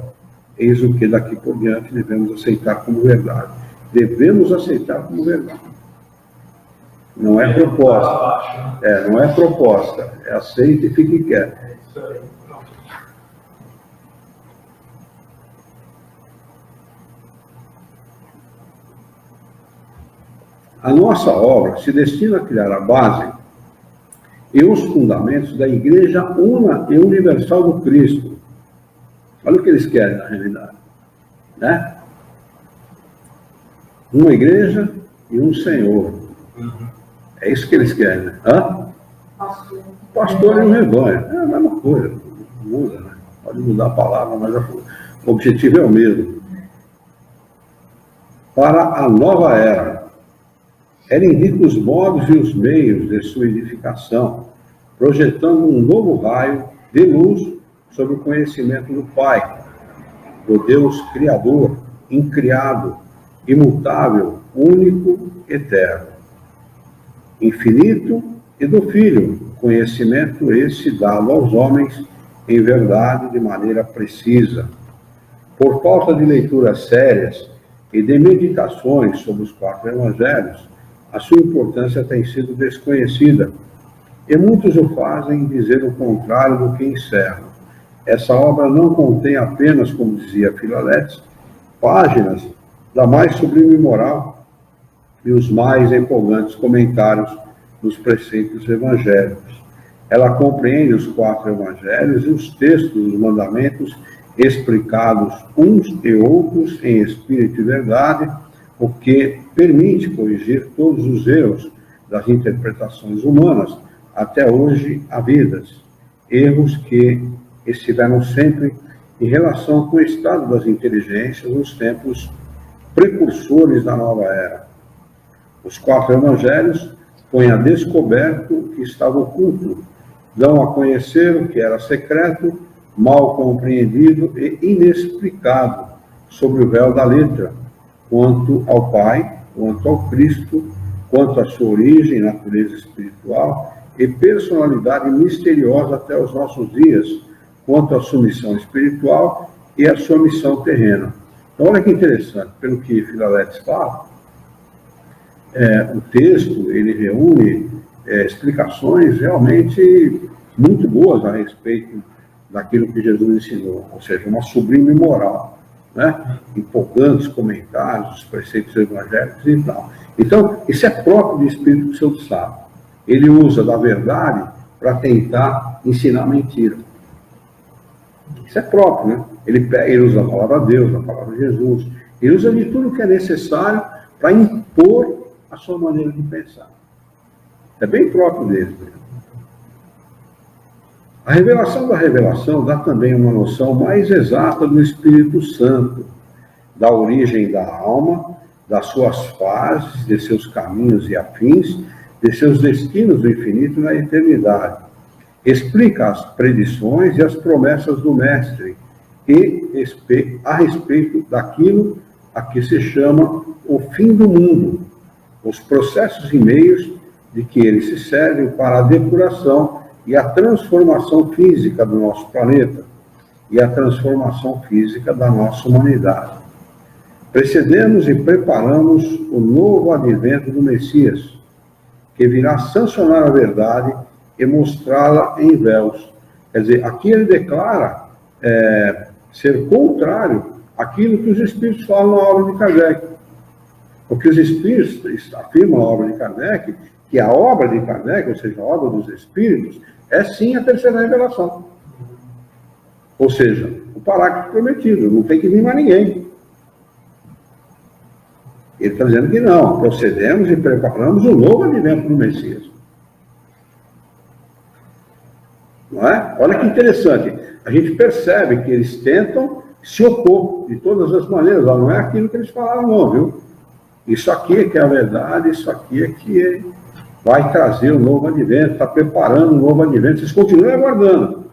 Eis o que daqui por diante devemos aceitar como verdade. Devemos aceitar como verdade. Não é proposta. Não é proposta. É aceita e fique quieto. É isso aí. A nossa obra se destina a criar a base e os fundamentos da Igreja Una e Universal do Cristo. Olha o que eles querem na realidade. Né? Uma igreja e um Senhor. É isso que eles querem, né? Pastor e um rebanho. É a mesma coisa. Não muda, né? Pode mudar a palavra, mas o objetivo é o mesmo. Para a nova era, ela indica os modos e os meios de sua edificação, projetando um novo raio de luz sobre o conhecimento do Pai, do Deus Criador, incriado, imutável, único, eterno, infinito, e do Filho, conhecimento esse dado aos homens em verdade de maneira precisa. Por falta de leituras sérias e de meditações sobre os 4 evangelhos, a sua importância tem sido desconhecida, e muitos o fazem dizer o contrário do que encerram. Essa obra não contém apenas, como dizia Filaletes, páginas da mais sublime moral e os mais empolgantes comentários dos preceitos evangélicos. Ela compreende os 4 evangelhos e os textos dos mandamentos explicados uns e outros em espírito e verdade, o que permite corrigir todos os erros das interpretações humanas até hoje havidas, erros que estiveram sempre em relação com o estado das inteligências nos tempos precursores da nova era. Os 4 evangelhos põem a descoberto o que estava oculto, dão a conhecer o que era secreto, mal compreendido e inexplicado sobre o véu da letra, quanto ao Pai, quanto ao Cristo, quanto à sua origem, natureza espiritual e personalidade misteriosa até os nossos dias, quanto à sua missão espiritual e à sua missão terrena. Então, olha que interessante, pelo que Filaletes fala, o texto, ele reúne explicações realmente muito boas a respeito daquilo que Jesus ensinou, ou seja, uma sublime moral, né? Empolgantes comentários, os preceitos evangélicos e tal. Então, isso é próprio do Espírito Santo Sábio. Ele usa da verdade para tentar ensinar mentira. Isso é próprio, né? Ele usa a palavra de Deus, a palavra de Jesus. Ele usa de tudo que é necessário para impor a sua maneira de pensar. É bem próprio dele. A revelação da revelação dá também uma noção mais exata do Espírito Santo, da origem da alma, das suas fases, de seus caminhos e afins, de seus destinos do infinito na eternidade. Explica as predições e as promessas do Mestre e a respeito daquilo a que se chama o fim do mundo, os processos e meios de que ele se serve para a depuração e a transformação física do nosso planeta e a transformação física da nossa humanidade. Precedemos e preparamos o novo advento do Messias, que virá sancionar a verdade e mostrá-la em véus. Quer dizer, aqui ele declara ser contrário àquilo que os Espíritos falam na obra de Kardec. Porque os Espíritos afirmam na obra de Kardec que a obra de Kardec, ou seja, a obra dos Espíritos, é sim a terceira revelação. Ou seja, o parágrafo prometido, não tem que vir mais ninguém. Ele está dizendo que não, procedemos e preparamos o novo advento do Messias. Não é? Olha que interessante, a gente percebe que eles tentam se opor de todas as maneiras, não é aquilo que eles falaram não, viu? Isso aqui é que é a verdade, isso aqui é que vai trazer o novo advento, está preparando o novo advento, vocês continuem aguardando.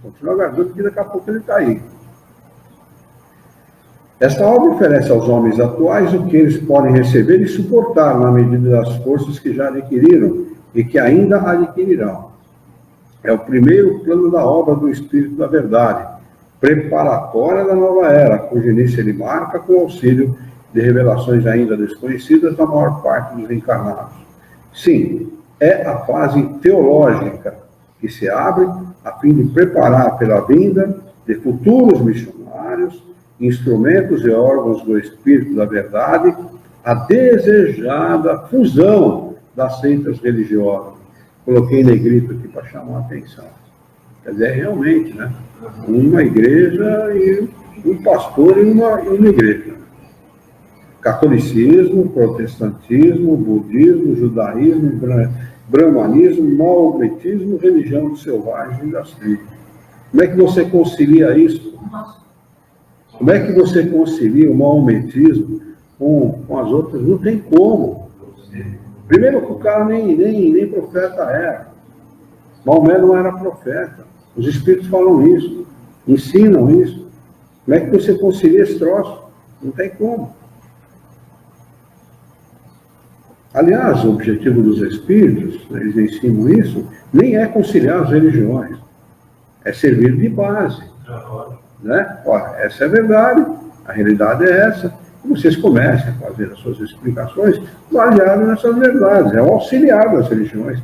Continuem aguardando, porque daqui a pouco ele está aí. Esta obra oferece aos homens atuais o que eles podem receber e suportar na medida das forças que já adquiriram e que ainda adquirirão. É o primeiro plano da obra do Espírito da Verdade, preparatória da nova era, cujo início ele marca com o auxílio de revelações ainda desconhecidas da maior parte dos encarnados. Sim, é a fase teológica que se abre a fim de preparar pela vinda de futuros missionários, instrumentos e órgãos do Espírito da Verdade, a desejada fusão das seitas religiosas. Coloquei em negrito aqui para chamar a atenção. Quer dizer, realmente, né? Uma igreja e um pastor e uma igreja. Catolicismo, protestantismo, budismo, judaísmo, brahmanismo, maometismo, religião selvagem das tribos. Como é que você concilia isso? Como é que você concilia o maometismo com as outras? Não tem como. Primeiro que o cara nem profeta era. Maomé não era profeta. Os Espíritos falam isso, ensinam isso. Como é que você concilia esse troço? Não tem como. Aliás, o objetivo dos Espíritos, eles ensinam isso, nem é conciliar as religiões. É servir de base. Né? Olha, essa é a verdade, a realidade é essa, vocês comecem a fazer as suas explicações baseadas nessas verdades. É o auxiliar das religiões.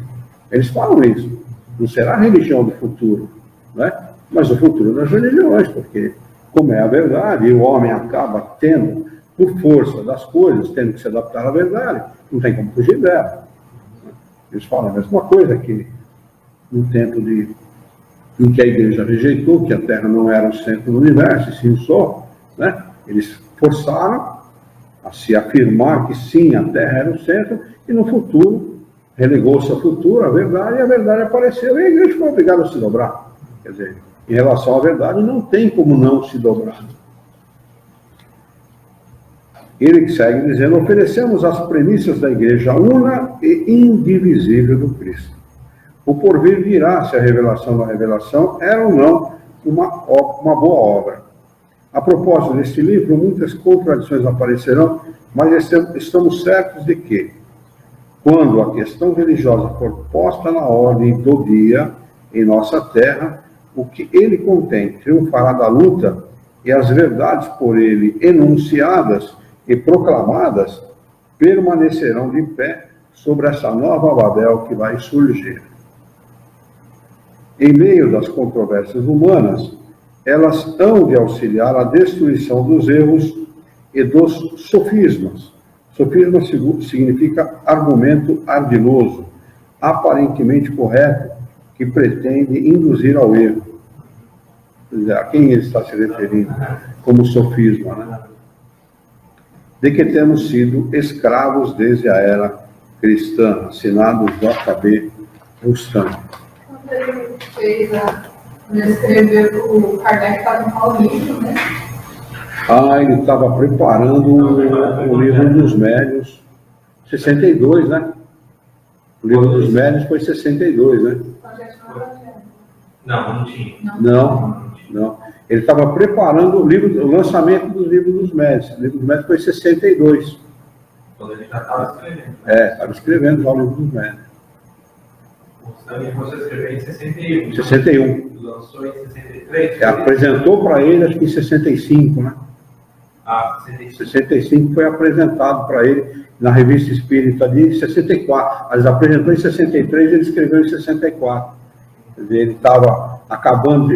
Eles falam isso. Não será a religião do futuro, né? Mas o futuro das religiões, porque, como é a verdade, e o homem acaba tendo, por força das coisas, tendo que se adaptar à verdade, não tem como fugir dela. Eles falam a mesma coisa que no tempo em que a igreja rejeitou que a Terra não era o centro do universo, e sim o Sol, né? Eles forçaram a se afirmar que sim, a Terra era o centro, e no futuro, relegou-se ao futuro, a verdade, e a verdade apareceu, e a igreja foi obrigada a se dobrar. Quer dizer, em relação à verdade, não tem como não se dobrar. Ele segue dizendo: oferecemos as premissas da igreja una e indivisível do Cristo. O porvir virá se a revelação da revelação era ou não uma boa obra. A propósito deste livro, muitas contradições aparecerão, mas estamos certos de que, quando a questão religiosa for posta na ordem do dia em nossa terra, o que ele contém triunfará da luta, e as verdades por ele enunciadas e proclamadas permanecerão de pé sobre essa nova Babel que vai surgir. Em meio das controvérsias humanas, elas hão de auxiliar a destruição dos erros e dos sofismas. Sofisma significa argumento ardiloso, aparentemente correto, que pretende induzir ao erro. A quem ele está se referindo como sofisma, né? De que temos sido escravos desde a era cristã, assinado J.B. Rustam. Quando ele escreveu, o Kardec estava no Paulismo, né? Ele estava preparando o livro dos médiuns, 62, né? O livro dos médiuns foi 62, né? Não tinha. Não. Ele estava preparando o lançamento do livro dos médiuns. O livro dos médiuns foi 62. Quando ele já estava escrevendo. Estava escrevendo já o livro dos médiuns. Também você escreveu em 61. 61. Lançou em 63. Apresentou para ele, acho que em 65, né? 65. 65 foi apresentado para ele na Revista Espírita de 64. Ele apresentou em 63 e ele escreveu em 64. Quer dizer, ele estava acabando,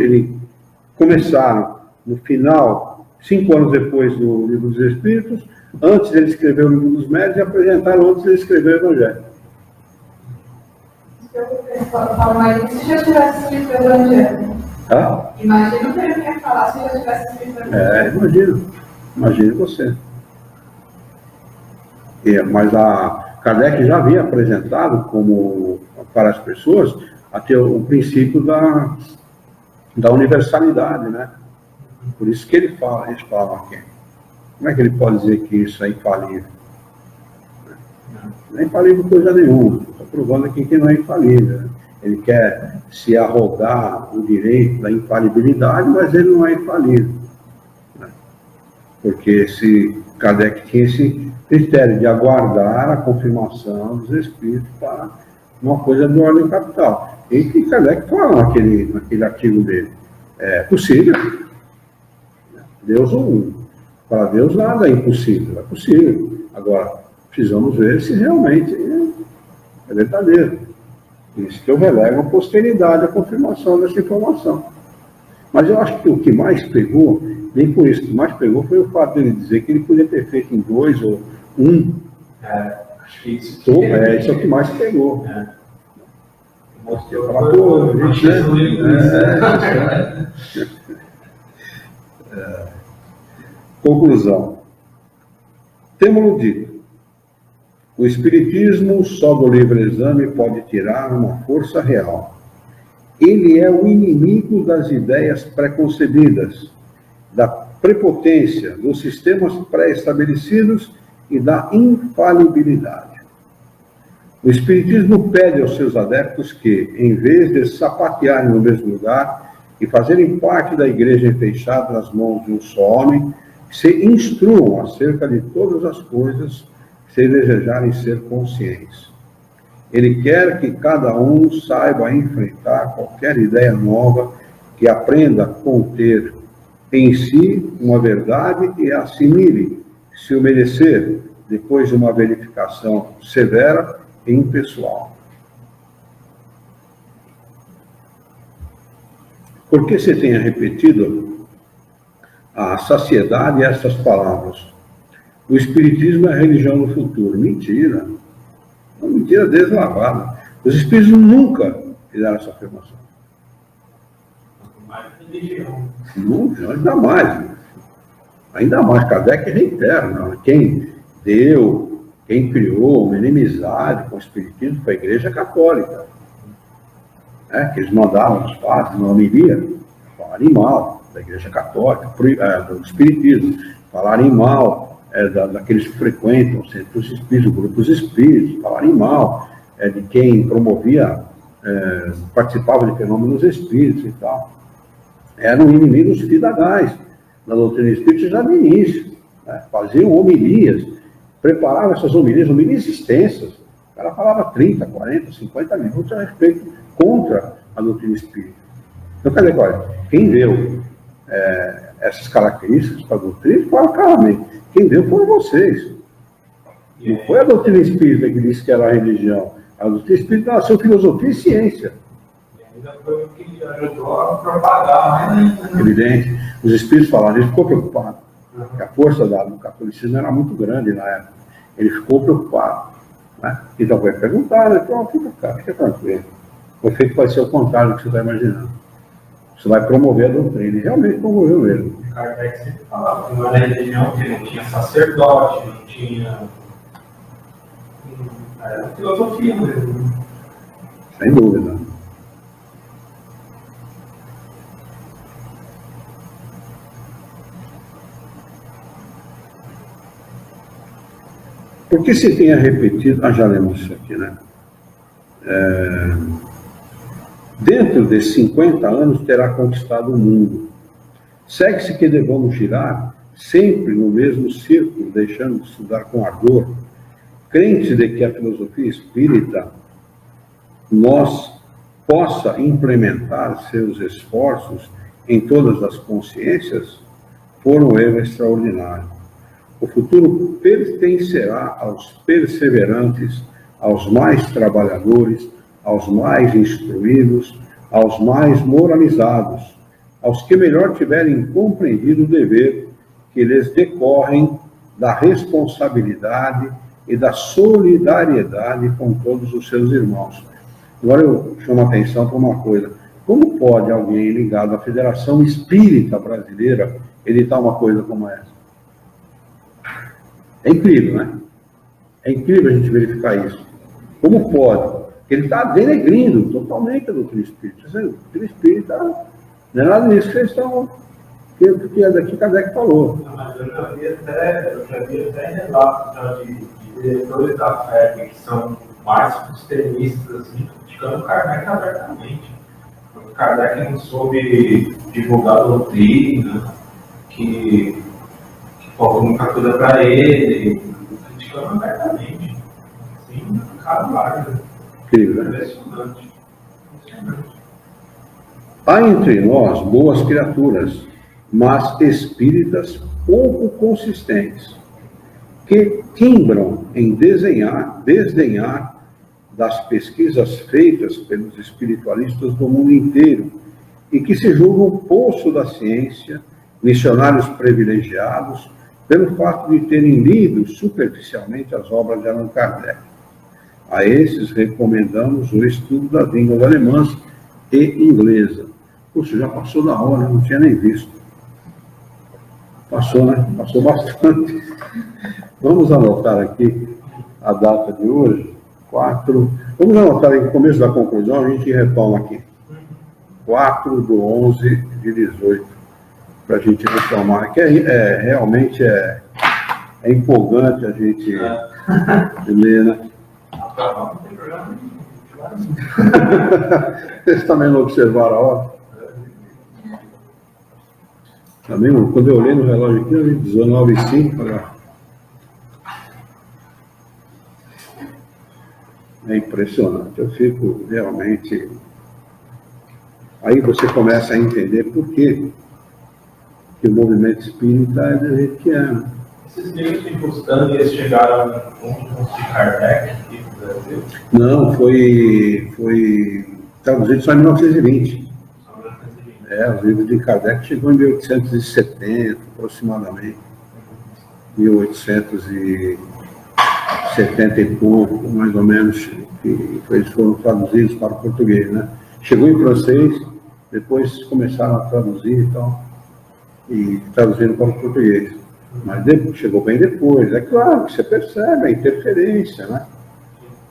começaram no final, 5 anos depois do Livro dos Espíritos, antes ele escrever o Livro dos Médiuns, e apresentaram antes de ele escrever o Evangelho. Mas se já tivesse escrito o Evangelho, imagina o que ele ia falar se já tivesse escrito o Evangelho. Imagine você. Mas a Kardec já havia apresentado para as pessoas até o princípio da universalidade, né? Por isso que eles falam aqui. Como é que ele pode dizer que isso é infalível? Não é infalível coisa nenhuma. Estou provando aqui que não é infalível, né? Ele quer se arrogar o direito da infalibilidade, mas ele não é infalível, né? Porque se Kardec tinha esse critério de aguardar a confirmação dos espíritos para uma coisa de ordem capital. E que Kardec fala naquele artigo dele. É possível. Para Deus nada é impossível. É possível. Agora, precisamos ver se realmente é verdadeiro. Isso que eu relego à posteridade, a confirmação dessa informação. Mas eu acho que o que mais pegou, nem por isso, o que mais pegou foi o fato dele dizer que ele podia ter feito em 2 ou 1. Acho que isso. Isso é o que mais pegou. Conclusão. Temos-lo dito. O Espiritismo só do livre exame pode tirar uma força real. Ele é o inimigo das ideias preconcebidas, da prepotência, dos sistemas pré-estabelecidos e da infalibilidade. O Espiritismo pede aos seus adeptos que, em vez de sapatearem no mesmo lugar e fazerem parte da igreja fechada nas mãos de um só homem, se instruam acerca de todas as coisas, se desejarem ser conscientes. Ele quer que cada um saiba enfrentar qualquer ideia nova, que aprenda a conter em si uma verdade e assimile, se o merecer depois de uma verificação severa e impessoal. Por que se tenha repetido a saciedade estas palavras? O Espiritismo é a religião do futuro. Mentira. Uma mentira deslavada. Os Espíritos nunca fizeram essa afirmação. Mais religião. Não, ainda mais. Ainda mais. Kardec reitera, não? Quem deu, quem criou uma inimizade com o Espiritismo foi a Igreja Católica. Que eles mandavam os padres na homilia falarem mal da Igreja Católica, do Espiritismo, falarem mal daqueles que frequentam os centros espíritos, grupos espíritos, falarem mal de quem promovia, participava de fenômenos espíritos e tal. Eram inimigos fidagais da doutrina espírita já no início. Faziam homilias, preparavam essas homilias extensas. O cara falava 30, 40, 50 minutos a respeito contra a doutrina espírita. Então, quer dizer, olha, quem deu essas características para a doutrina, fala claramente, quem deu foram vocês. Não foi a doutrina espírita que disse que era a religião. A doutrina espírita nasceu filosofia e ciência. E ainda foi o que ajudou a propagar mais ainda. Evidente. Os espíritos falaram, ele ficou preocupado. Porque a força do catolicismo era muito grande na época. Ele ficou preocupado. Né? Então vai perguntar, né? Então, fica tranquilo. O efeito vai ser o contrário do que você está imaginando. Você vai promover a doutrina. E realmente promoveu mesmo. Kardec sempre falava que não era religião, que não tinha sacerdote, não tinha. Era filosofia mesmo. Sem dúvida. Por que se tenha repetido? Já lemos isso aqui, né? Dentro de 50 anos terá conquistado o mundo. Segue-se que devamos girar sempre no mesmo círculo, deixando de estudar com ardor, crentes de que a filosofia espírita possa implementar seus esforços em todas as consciências, for um erro extraordinário. O futuro pertencerá aos perseverantes, aos mais trabalhadores, aos mais instruídos, aos mais moralizados, aos que melhor tiverem compreendido o dever que lhes decorrem da responsabilidade e da solidariedade com todos os seus irmãos. Agora eu chamo a atenção para uma coisa. Como pode alguém ligado à Federação Espírita Brasileira editar uma coisa como essa? É incrível, né? É incrível a gente verificar isso. Como pode? Ele está denegrindo totalmente a doutrina espírita. A doutrina espírita não é nada disso que eles estão. Que é daqui que Kardec falou. Não, mas eu já vi até relatos de diretores da FEB que são mais extremistas, assim, criticando Kardec abertamente. O Kardec não soube divulgar a doutrina, que faltou muita coisa para ele, criticando abertamente. Assim, cara larga. Incrível, né? Impressionante. Há entre nós boas criaturas, mas espíritas pouco consistentes, que timbram em desdenhar das pesquisas feitas pelos espiritualistas do mundo inteiro e que se julgam poço da ciência, missionários privilegiados, pelo fato de terem lido superficialmente as obras de Allan Kardec. A esses recomendamos o estudo das línguas alemãs e inglesa. Poxa, já passou da hora, não tinha nem visto. Passou, né? Passou bastante. Vamos anotar aqui a data de hoje, 4. Vamos anotar aí no começo da conclusão, a gente retoma aqui. 4/11/18, para a gente retomar, que realmente é empolgante a gente ler, né? Vocês também não observaram a hora? Também, quando eu olhei no relógio aqui, eu vi 19h05. É impressionante. Eu fico realmente... Aí você começa a entender por que o movimento espírita é do jeito que é. Esses livros de Bustang, eles chegaram junto com os de Kardec aqui no Brasil? Não, foi traduzido só em 1920. Os livros de Kardec chegou em 1870, aproximadamente. 1870 e pouco, mais ou menos, que eles foram traduzidos para o português, né? Chegou em francês, depois começaram a traduzir e tal, e traduziram para o português. Mas chegou bem depois. É claro que você percebe a interferência, né?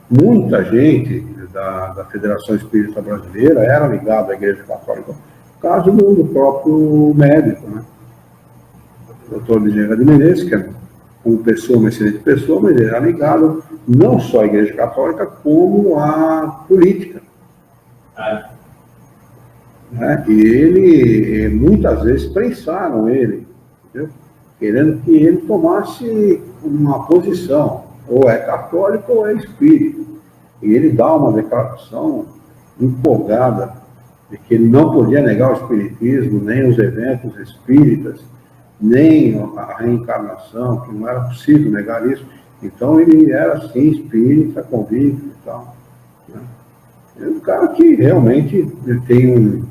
Muita gente da Federação Espírita Brasileira era ligada à Igreja Católica, no caso do próprio médico, né? O Dr. Ligeira de Menezes, que é uma excelente pessoa, mas ele era ligado não só à Igreja Católica, como à política. Né? E ele, muitas vezes, prensaram ele, entendeu? Querendo que ele tomasse uma posição, ou é católico ou é espírita. E ele dá uma declaração empolgada de que ele não podia negar o espiritismo, nem os eventos espíritas, nem a reencarnação, que não era possível negar isso. Então ele era, sim, espírita, convicto e tal. Né? É um cara que realmente tem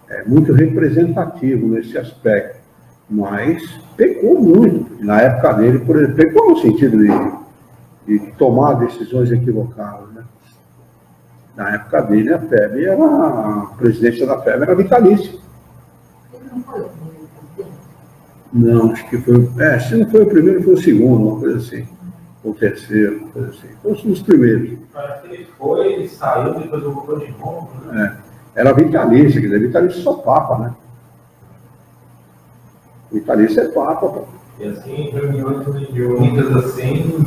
é muito representativo nesse aspecto, mas pecou muito. Na época dele, por exemplo, pecou no sentido de tomar decisões equivocadas. Né? Na época dele, a presidência da FEB era vitalícia. Ele não foi o primeiro presidente? Não, acho que foi. Se não foi o primeiro, foi o segundo, uma coisa assim. Ou o terceiro, uma coisa assim. Então, são os primeiros. Parece que ele foi, ele saiu, depois voltou de novo. Né? Era vitalícia, quer dizer, vitalícia só papa, né? Vitalícia é papa, pô. E assim, reuniões mediúnicas, assim,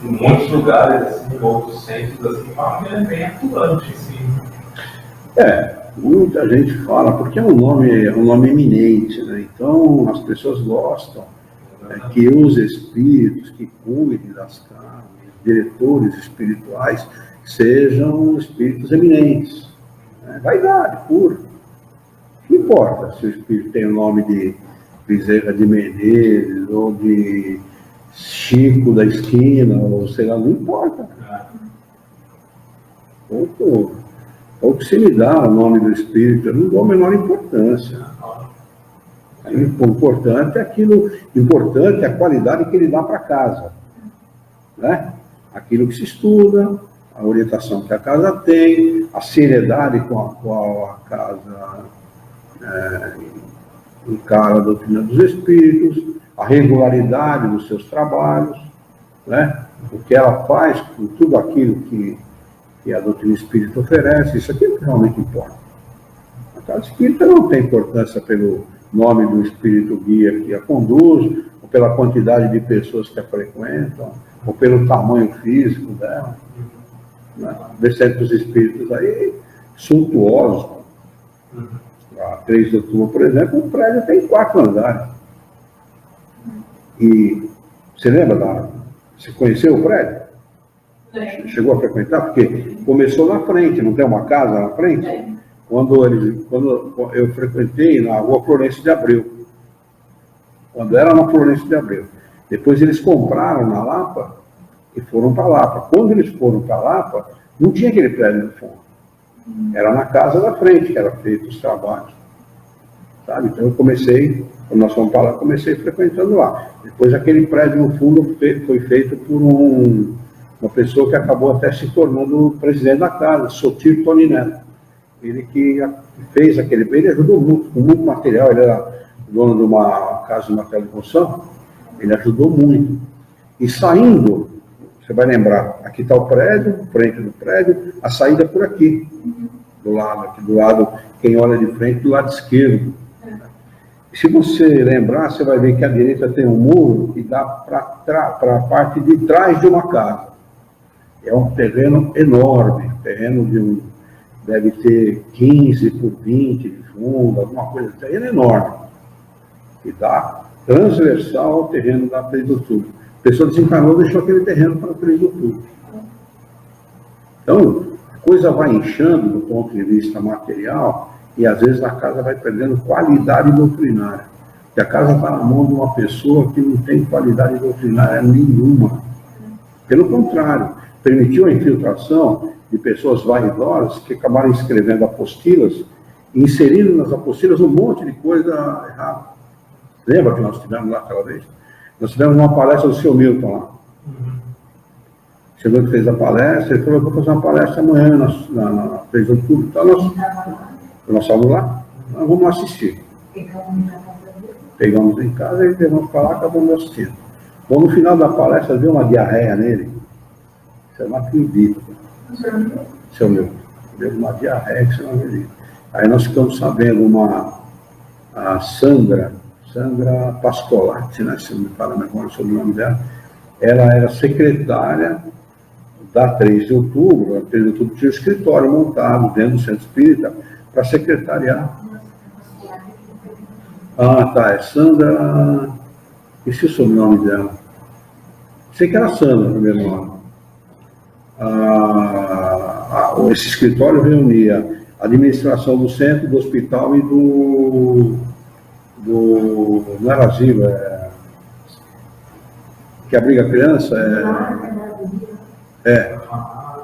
em muitos lugares, assim, em outros centros, assim, é bem atuante, assim. Muita gente fala, porque é um nome eminente, né? Então as pessoas gostam que os espíritos que cuidem das carnes, diretores espirituais, sejam espíritos eminentes. Vaidade pura. Não importa se o espírito tem o nome de Bezerra de Menezes, ou de Chico da esquina, ou sei lá, não importa. Ou que se me dá o nome do espírito, eu não dou a menor importância. O importante é importante é a qualidade que ele dá para casa. Né? Aquilo que se estuda, a orientação que a casa tem, a seriedade com a qual a casa encara a doutrina dos espíritos, a regularidade dos seus trabalhos, né? O que ela faz com tudo aquilo que a doutrina espírita oferece, isso aqui é o que realmente importa. A casa espírita não tem importância pelo nome do espírito guia que a conduz, ou pela quantidade de pessoas que a frequentam, ou pelo tamanho físico dela. Né? Vê certos espíritos aí suntuosos. A 3 de outubro, por exemplo, o prédio tem 4 andares. E você lembra você conheceu o prédio? Chegou a frequentar? Porque começou na frente, não tem uma casa na frente? Quando eu frequentei na rua Florencio de Abreu. Quando era na Florencio de Abreu. Depois eles compraram na Lapa e foram para Lapa. Quando eles foram para Lapa, não tinha aquele prédio no fundo. Era na casa da frente que era feito os trabalhos. Sabe? Então eu comecei, quando nós fomos para lá, comecei frequentando lá. Depois aquele prédio no fundo foi feito por uma pessoa que acabou até se tornando o presidente da casa, Sotir Tony Neto. Ele que fez ele ajudou muito, com muito material, ele era dono de uma casa de material de construção, ele ajudou muito. E saindo, você vai lembrar, aqui está o prédio, frente do prédio, a saída por aqui, aqui do lado, quem olha de frente, do lado esquerdo. E se você lembrar, você vai ver que à direita tem um muro que dá para a parte de trás de uma casa. É um terreno enorme, deve ter 15 por 20 de fundo, alguma coisa, terreno enorme, que dá transversal ao terreno da 3 de outubro. A pessoa desencarnou e deixou aquele terreno para 3 de outubro. Então, a coisa vai inchando do ponto de vista material e às vezes a casa vai perdendo qualidade doutrinária. que a casa está na mão de uma pessoa que não tem qualidade doutrinária nenhuma. Pelo contrário, permitiu a infiltração de pessoas vaidosas que acabaram escrevendo apostilas e inserindo nas apostilas um monte de coisa errada. Lembra que nós tivemos lá aquela vez? Nós tivemos uma palestra do seu Milton lá. Chegou que fez a palestra, ele falou, eu vou fazer uma palestra amanhã na 3 de outubro. Então nós estávamos lá, nós vamos assistir. Pegamos em casa e levamos para lá, acabamos assistindo. Bom, no final da palestra deu uma diarreia nele. Você não acredita. Seu Milton. Deu uma diarreia que você não acredita. Aí nós ficamos sabendo a Sandra Pascolati, né, se não me fala a memória sobre o nome dela, ela era secretária da 3 de outubro. A 3 de outubro tinha um escritório montado dentro do Centro Espírita para secretariar. Ah, tá, é Sandra... Esqueci o sobrenome dela. Sei que era Sandra, no primeiro nome. Esse escritório reunia a administração do centro, do hospital e não era asilo, que abriga criança,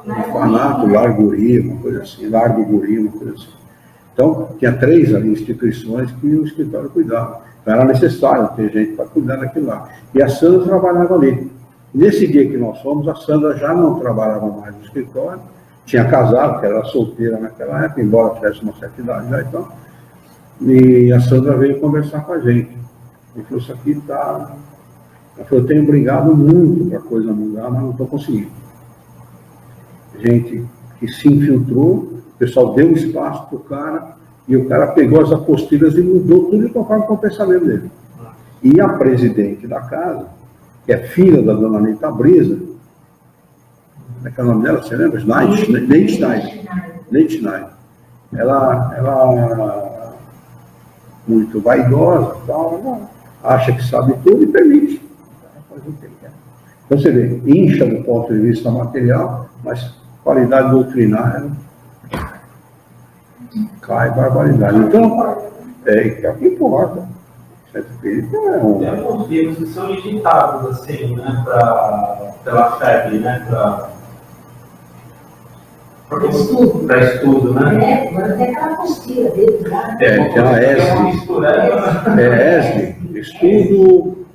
orfanato, Largo Guri, uma coisa assim, Largo Guri, uma coisa assim. Então, tinha 3 ali, instituições que o escritório cuidava. Então, era necessário ter gente para cuidar daquilo lá. E a Sandra trabalhava ali. Nesse dia que nós fomos, a Sandra já não trabalhava mais no escritório, tinha casado, porque ela era solteira naquela época, embora tivesse uma certa idade já, então. E a Sandra veio conversar com a gente. E falou, isso aqui está... Ela falou, eu tenho brigado muito para a coisa mudar, mas não estou conseguindo. Gente que se infiltrou, o pessoal deu espaço para o cara, e o cara pegou as apostilas e mudou tudo conforme com o pensamento dele. E a presidente da casa, que é filha da dona Anitta Brisa, como é que é o nome dela? Você lembra? Neide Schneider. Ela muito vaidosa, tal, acha que sabe tudo e permite. Fazer o que ele quer. Então você vê, incha do ponto de vista material, mas qualidade doutrinária cai barbaridade. Então, é o que importa. Tem alguns livros que são editados assim, né, pela FEB, né, para estudo, né? Agora tem aquela apostila dele lá. Tem a ESD, estudo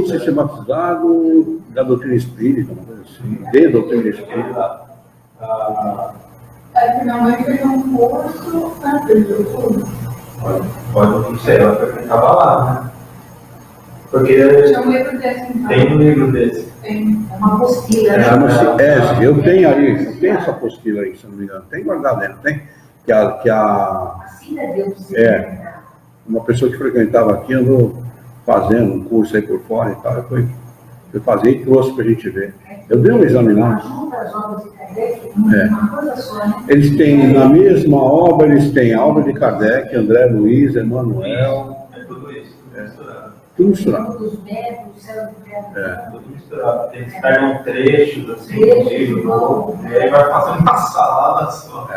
sistematizado da doutrina espírita, uma coisa assim, de doutrina espírita. Aí finalmente fez um curso antes do curso. Pode não ser, ela estava lá, né? Porque tem um livro desse. Tem uma apostila. Chama-se eu tenho essa apostila aí, se não me engano. Tem guardado dentro, tem? Uma pessoa que frequentava aqui andou fazendo um curso aí por fora e tal. Eu fazia e trouxe para a gente ver. Eu dei uma examinada. Eles têm, na mesma obra, eles têm a obra de Kardec, André Luiz, Emmanuel. É tudo isso, tudo misturado. Tudo misturado. Eles pegam trechos, assim, do livro, e aí vai fazendo uma salada só.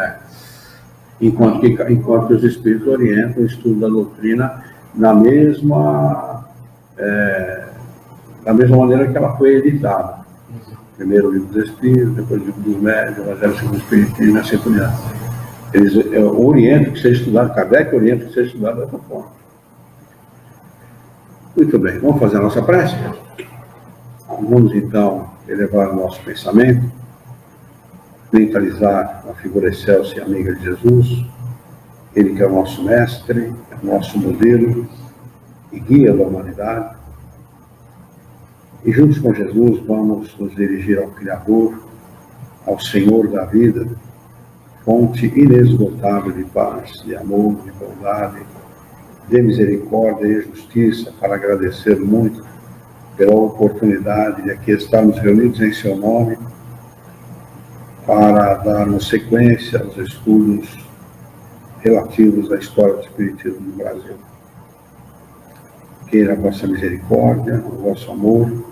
Enquanto que os espíritos orientam o estudo da doutrina da mesma maneira que ela foi editada. Primeiro o livro dos Espíritos, depois o livro dos Médios, o Evangelho segundo o Espiritismo e assim por diante. Eles orientam que seja estudado, Kardec orienta que seja estudado dessa forma. Muito bem, vamos fazer a nossa prece? Vamos então elevar o nosso pensamento, mentalizar a figura excelsa e amiga de Jesus, ele que é o nosso mestre, é o nosso modelo e guia da humanidade. E juntos com Jesus vamos nos dirigir ao Criador, ao Senhor da vida, fonte inesgotável de paz, de amor, de bondade, de misericórdia e justiça, para agradecer muito pela oportunidade de aqui estarmos reunidos em seu nome, para darmos sequência aos estudos relativos à história do Espiritismo no Brasil. Queira a vossa misericórdia, o vosso amor,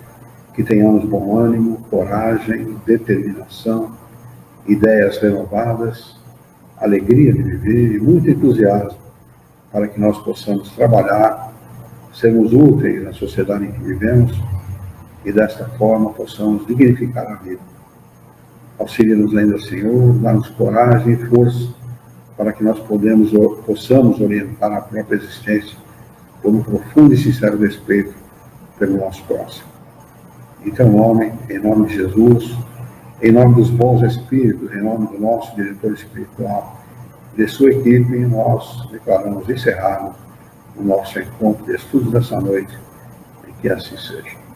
que tenhamos bom ânimo, coragem, determinação, ideias renovadas, alegria de viver e muito entusiasmo para que nós possamos trabalhar, sermos úteis na sociedade em que vivemos e desta forma possamos dignificar a vida. Auxilia-nos ainda, Senhor, dá-nos coragem e força para que nós possamos orientar a própria existência por um profundo e sincero respeito pelo nosso próximo. Em teu nome, em nome de Jesus, em nome dos bons espíritos, em nome do nosso diretor espiritual, de sua equipe, nós declaramos encerrado o nosso encontro de estudos dessa noite, e que assim seja.